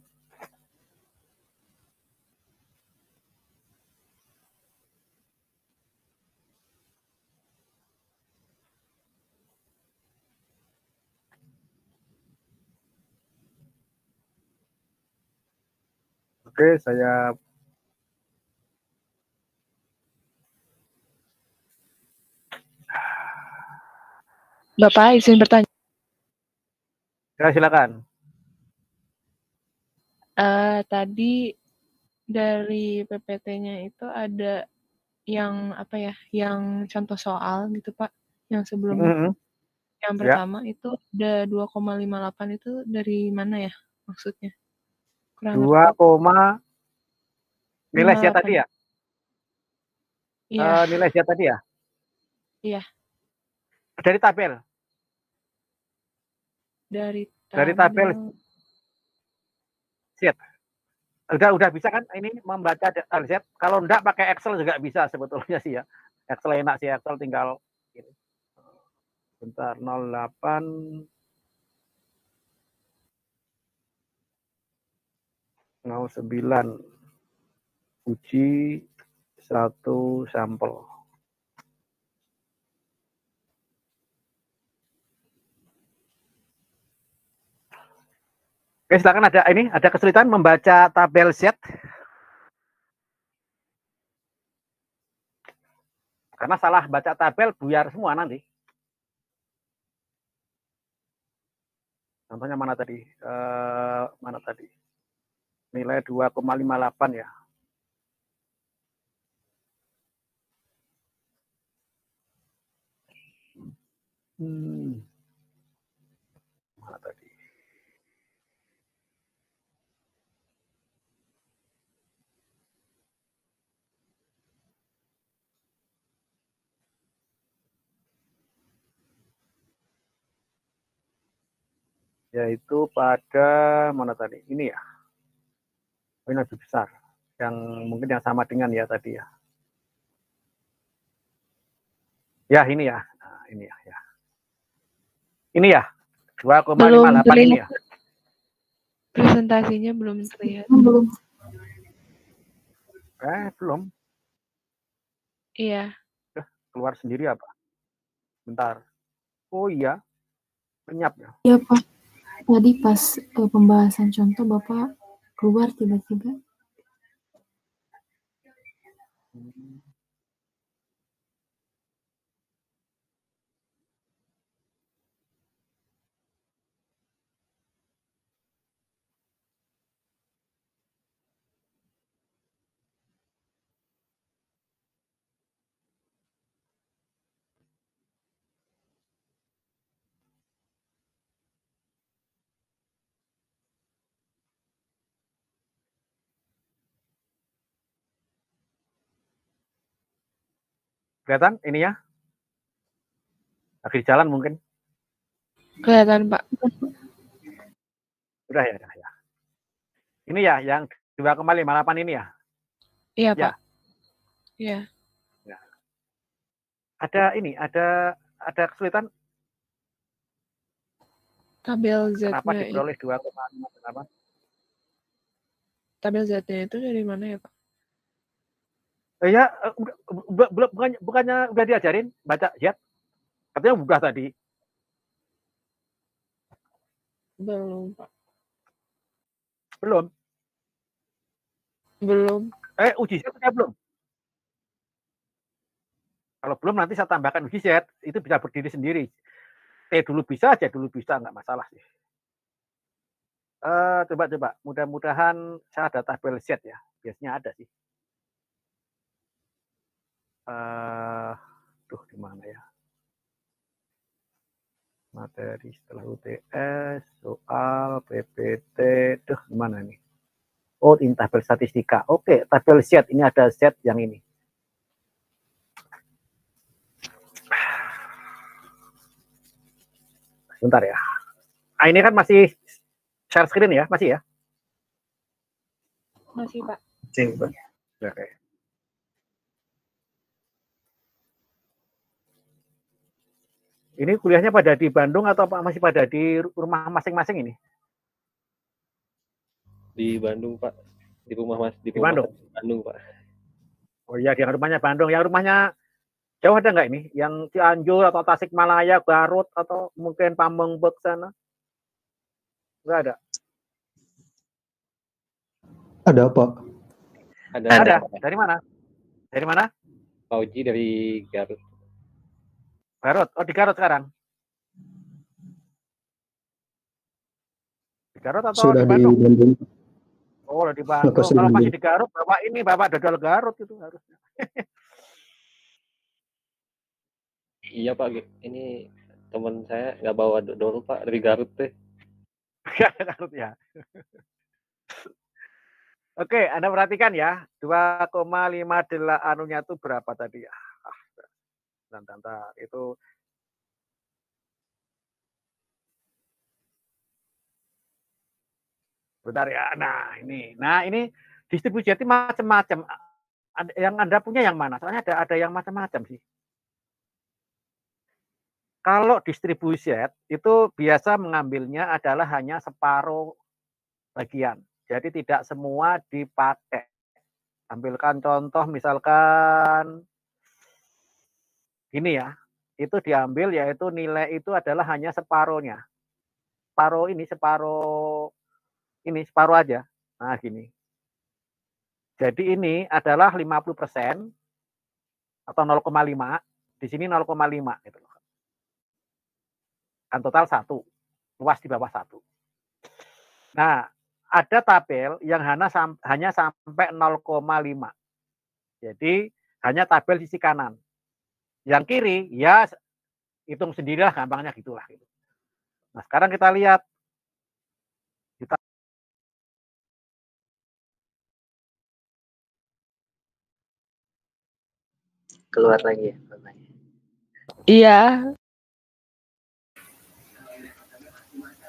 oke, saya Bapak izin bertanya. ya, silakan. Tadi dari PPT-nya itu ada yang apa ya? Yang contoh soal gitu Pak, yang sebelumnya. Yang pertama itu ada 2,58 itu dari mana ya maksudnya? Kurang 2, nilai Z 58. tadi ya? Iya. Nilai Z tadi ya? Iya. Dari tabel. Dari tabel Z. Udah bisa kan ini membaca tabel Z? Kalau enggak pakai Excel juga bisa sebetulnya sih ya. Excel enak sih, Excel tinggal ini. Bentar, 08 09 uji 1 sampel. Oke, silakan ada kesulitan membaca tabel Z. Karena salah baca tabel buyar semua nanti. Contohnya mana tadi? Nilai 2,58 ya. Mana tadi? Yaitu pada mana tadi? Ini ya. Ini lebih besar. Yang mungkin yang sama dengan ya tadi ya. Ya, ini ya. Nah, ini ya. Ini ya. 2,58 ini ya. Presentasinya belum terlihat. Belum. Iya. Keluar sendiri apa? Bentar. Oh iya. Lenyap ya. Ya Pak, tadi pas pembahasan contoh Bapak keluar tiba-tiba. Kelihatan ini ya? Lagi di jalan mungkin. Kelihatan Pak. Udah ya. Ini ya yang 2,58 ini ya? Iya ya. Pak. Iya. Ya. Ada kesulitan. Tabel Z-nya. Kenapa diperoleh 2,58? Tabel Z-nya itu dari mana ya Pak? Ya, bukannya udah diajarin baca Z? Katanya buka tadi. Belum Pak. Belum. Uji Z udah belum? Kalau belum nanti saya tambahkan uji Z, itu bisa berdiri sendiri. T dulu bisa, Z dulu bisa, nggak masalah sih. Coba. Mudah-mudahan saya ada tabel Z ya. Biasanya ada sih. Di mana ya? materi setelah UTS, soal PPT, gimana nih? Oh, ini tabel statistika. Oke, tabel set, ini ada set yang ini. Bentar ya. Nah, ini kan masih share screen ya? Masih ya? Masih, Pak. Oke. Ini kuliahnya pada di Bandung atau masih pada di rumah masing-masing ini? Di Bandung, Pak. Di rumah Bandung? Bandung, Pak. Oh iya, yang rumahnya Bandung. Yang rumahnya jauh ada nggak ini? Yang Cianjur atau Tasikmalaya, Garut, atau mungkin Pamengbek sana? Nggak ada? Ada Pak. Ada. Dari mana? Dari mana? Pak Uji dari Garut. Garut. Oh, di Garut sekarang. Di Garut atau Sudah di Bandung? di Bandung. Oh, di Bandung. Ngekos di Kalau masih Bandung. di Garut, Bapak dodol Garut itu harusnya. Iya, Pak. Ini teman saya nggak bawa dodol, Pak, dari Garut teh. Garut ya. Oke, Anda perhatikan ya, 2,58 anunya itu berapa tadi ya? Bentar, itu bentar ya. Nah, ini distribusi itu macam-macam. Yang Anda punya yang mana? Soalnya ada yang macam-macam sih. Kalau distribusi itu biasa mengambilnya adalah hanya separuh bagian. Jadi tidak semua dipakai. Ambilkan contoh misalkan ini ya, itu diambil yaitu nilai itu adalah hanya separuhnya. Separuh aja. Nah, gini. Jadi ini adalah 50% atau 0,5, di sini 0,5 gitu loh. Kan total 1, luas di bawah 1. Nah, ada tabel yang hanya sampai 0,5. Jadi hanya tabel sisi kanan. Yang kiri ya hitung sendirilah, gampangnya gitulah gitu. Nah, sekarang kita lihat Keluar lagi ya Bapaknya. Iya.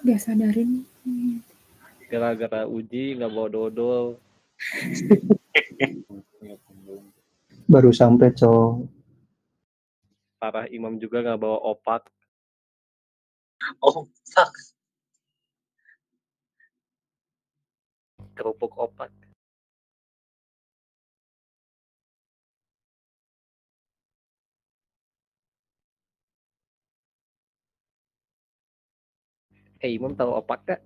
Dia sadarin. Gara-gara Uji nggak bawa dodol. Baru sampai, Cong. Parah, Imam juga nggak bawa opak. Oh, fuck. Kerupuk opak. Imam tahu opak gak?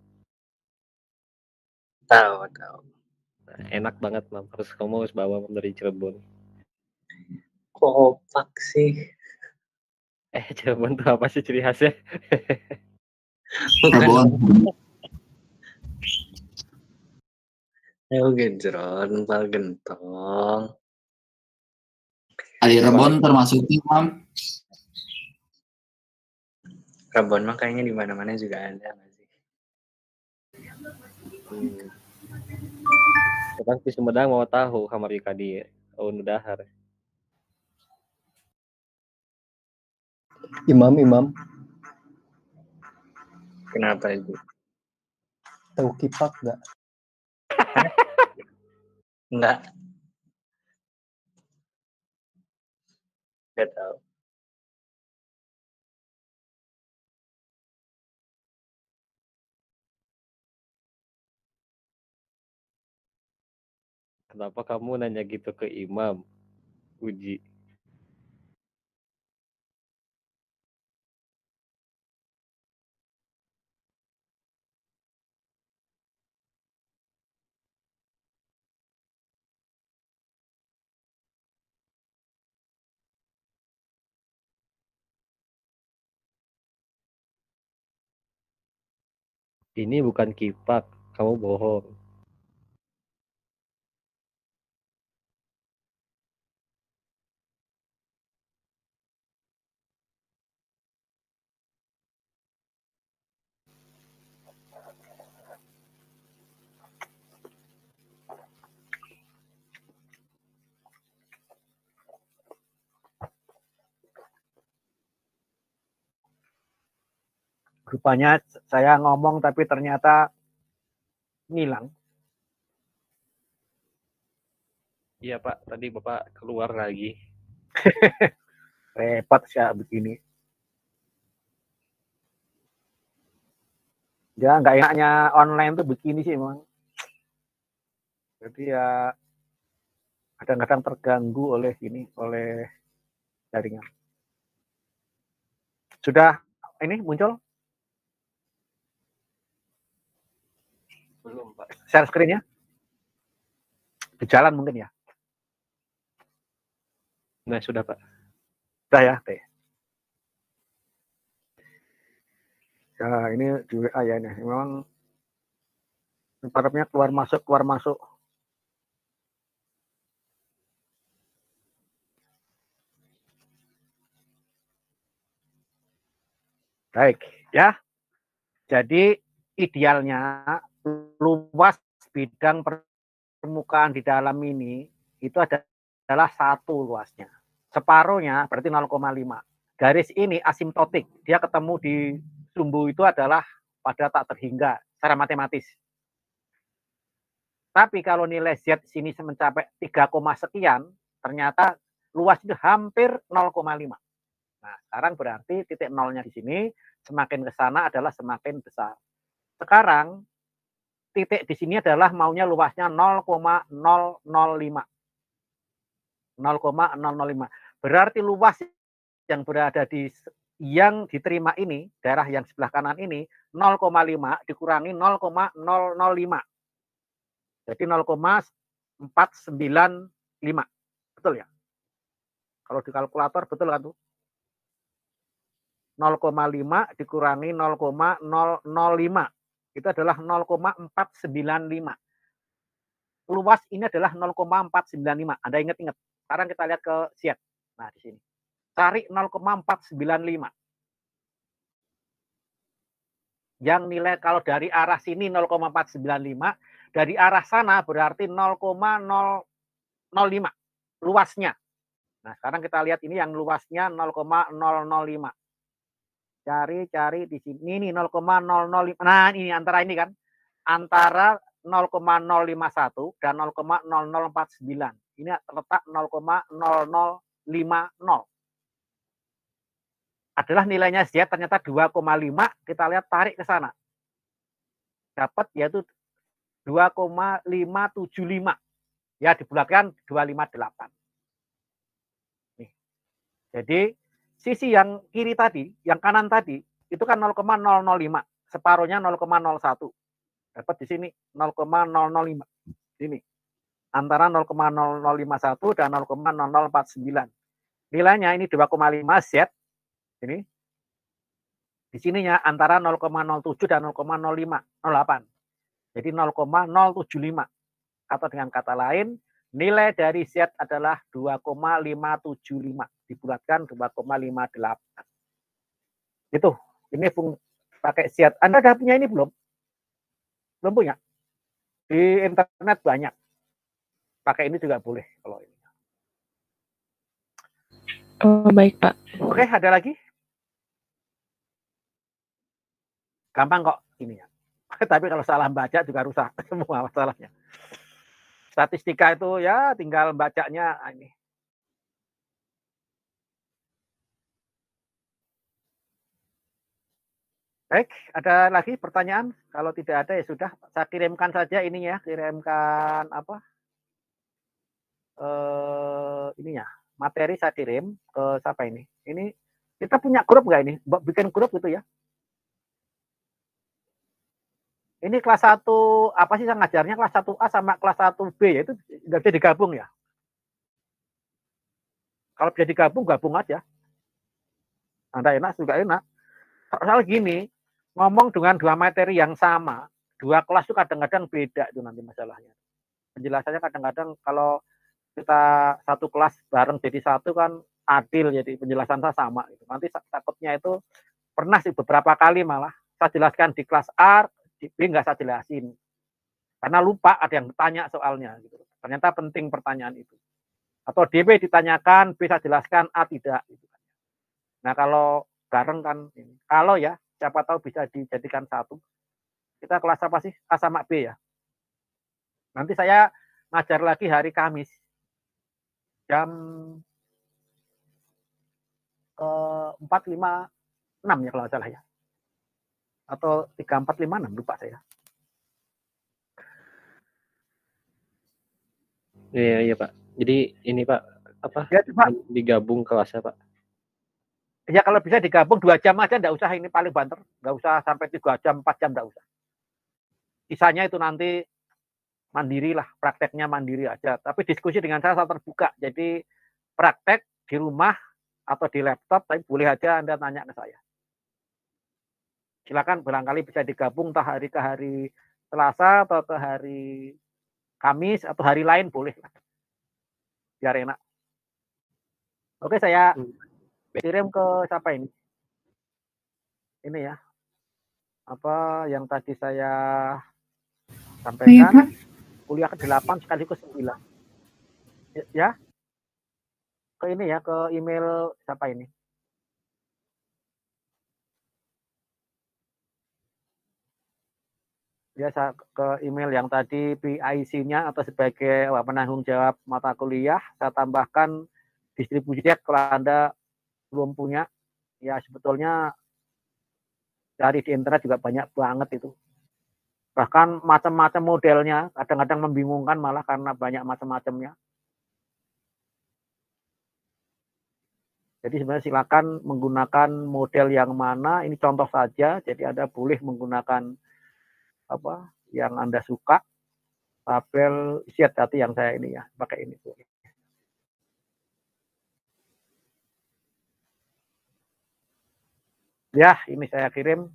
Tahu. Nah, enak banget, Mam. Kamu harus bawa dari Cirebon. Kok opak sih? Cirebon tuh apa sih ciri khasnya? Bukan. Ayo genjron, pal gentong. Ali Rebon termasuk Imam. Rebon mah kayaknya di mana-mana juga ada nggak sih? Sekarang di Sumedang mau tahu kamar Yukadi Dahar. Imam. Kenapa itu? Tahu kipak nggak? Enggak. Nggak tahu. Kenapa kamu nanya gitu ke Imam? Uji. Ini bukan kipak, kamu bohong. Rupanya saya ngomong tapi ternyata ngilang. Iya Pak, tadi Bapak keluar lagi. Repot sih begini. Ya nggak enaknya online tuh begini sih memang. Jadi ya kadang-kadang terganggu oleh jaringan. Sudah ini muncul? Belum Pak. Share screen-nya? Di jalan mungkin ya? Nah sudah Pak. Sudah ya, Teh. Ya ini di WA ya ini. Memang keluar masuk. Baik, ya. Jadi idealnya luas bidang permukaan di dalam ini itu adalah 1 luasnya. Separuhnya berarti 0,5. Garis ini asimptotik. Dia ketemu di sumbu itu adalah pada tak terhingga secara matematis. Tapi kalau nilai Z sini mencapai 3, sekian, ternyata luas itu hampir 0,5. Nah, sekarang berarti titik nolnya di sini semakin ke sana adalah semakin besar. Sekarang titik di sini adalah maunya luasnya 0,005. 0,005. Berarti luas yang berada yang diterima ini, daerah yang sebelah kanan ini 0,5 dikurangi 0,005. Jadi 0,495. Betul ya? Kalau di kalkulator betul kan tuh? 0,5 dikurangi 0,005 itu adalah 0,495. Luas ini adalah 0,495. Anda ingat-ingat. Sekarang kita lihat ke Z. Nah, di sini. Cari 0,495. Yang nilai kalau dari arah sini 0,495, dari arah sana berarti 0,005 luasnya. Nah, sekarang kita lihat ini yang luasnya 0,005. Cari di sini ini 0,005. Nah, ini antara ini kan. Antara 0,051 dan 0,0049. Ini terletak 0,0050. Adalah nilainya Z ternyata 2,5. Kita lihat tarik ke sana. Dapat yaitu 2,575. Ya, dibulatkan 258. Nih. Jadi sisi yang kiri tadi, yang kanan tadi, itu kan 0,005. Separuhnya 0,01. Dapat di sini 0,005. Ini. Antara 0,0051 dan 0,0049. Nilainya ini 2,5 Z. Ini. Di sininya antara 0,07 dan 0,0508. Jadi 0,075. Atau dengan kata lain, nilai dari Z adalah 2,575. Dibulatkan 2,58. Itu. Ini pakai Z. Anda sudah punya ini belum? Belum punya? Di internet banyak. Pakai ini juga boleh kalau ini. Oh, baik, Pak. Oke, ada lagi? Gampang kok ini ya. Tapi kalau salah baca juga rusak semua masalahnya. Statistika itu ya tinggal bacanya ini. Baik, ada lagi pertanyaan? Kalau tidak ada ya sudah, saya kirimkan saja ininya, kirimkan apa? Ininya, materi saya kirim ke siapa ini? Ini kita punya grup nggak ini? Bikin grup gitu ya? Ini kelas 1, apa sih saya ngajarnya kelas 1A sama kelas 1B ya, itu nggak bisa digabung ya? Kalau bisa digabung, gabung aja. Anda enak, juga enak. Soal gini, ngomong dengan 2 materi yang sama, 2 kelas itu kadang-kadang beda itu nanti masalahnya. Penjelasannya kadang-kadang kalau kita satu kelas bareng jadi satu kan adil, jadi penjelasan saya sama. Nanti takutnya itu pernah sih beberapa kali malah saya jelaskan di kelas A, di B nggak saya jelasin. Karena lupa ada yang bertanya soalnya. Gitu. Ternyata penting pertanyaan itu. Atau DB ditanyakan, B saya jelaskan, A tidak. Gitu. Nah kalau bareng kan, kalau ya siapa tahu bisa dijadikan satu. Kita kelas apa sih? A sama B ya. Nanti saya ngajar lagi hari Kamis jam 4.56 ya kalau salah ya. Atau 3.456 lupa saya. Iya Pak. Jadi ini Pak apa? Ya, coba. Digabung kelasnya Pak. Ya kalau bisa digabung 2 jam aja, enggak usah ini paling banter, enggak usah sampai 3 jam, 4 jam enggak usah. Sisanya itu nanti mandiri lah, prakteknya mandiri aja. Tapi diskusi dengan saya terbuka. Jadi praktek di rumah atau di laptop, tapi boleh aja Anda tanya ke saya. Silakan barangkali bisa digabung entah hari ke hari Selasa atau ke hari Kamis atau hari lain boleh lah. Biar enak. Oke, saya kirim ke siapa ini? Ini ya. Apa yang tadi saya sampaikan, kuliah ke-8 sekaligus 9. Ya. Ke ini ya, ke email siapa ini? Biasa ke email yang tadi PIC-nya atau sebagai penanggung jawab mata kuliah, saya tambahkan distribusi chat kalau Anda belum punya. Ya sebetulnya cari di internet juga banyak banget itu. Bahkan macam-macam modelnya, kadang-kadang membingungkan malah karena banyak macam-macamnya. Jadi sebenarnya silakan menggunakan model yang mana, ini contoh saja, jadi Anda boleh menggunakan apa yang Anda suka, tabel isi hati yang saya ini ya, pakai ini boleh. Ya, ini saya kirim.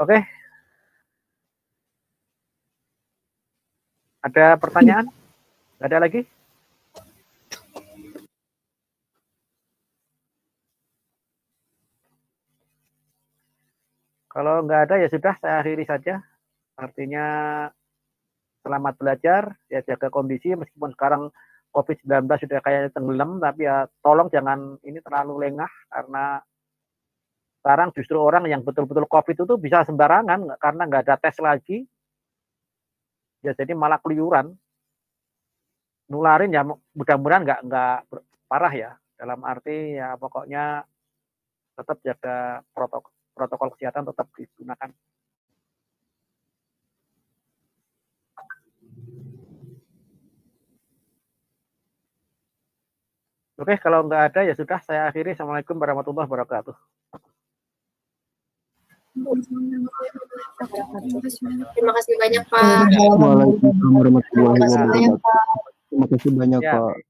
Oke. Ada pertanyaan? Ada lagi? Kalau nggak ada ya sudah, saya akhiri saja. Artinya selamat belajar, ya jaga kondisi meskipun sekarang COVID-19 sudah kayaknya tenggelam, tapi ya tolong jangan ini terlalu lengah karena sekarang justru orang yang betul-betul COVID itu bisa sembarangan karena nggak ada tes lagi. Ya jadi malah keluyuran. Nularin ya mudah-mudahan nggak parah ya. Dalam arti ya pokoknya tetap jaga protokol kesehatan tetap digunakan. Oke, kalau nggak ada ya sudah, saya akhiri. Assalamualaikum warahmatullahi wabarakatuh. Terima kasih banyak Pak. Waalaikumsalam warahmatullahi wabarakatuh. Terima kasih banyak Pak.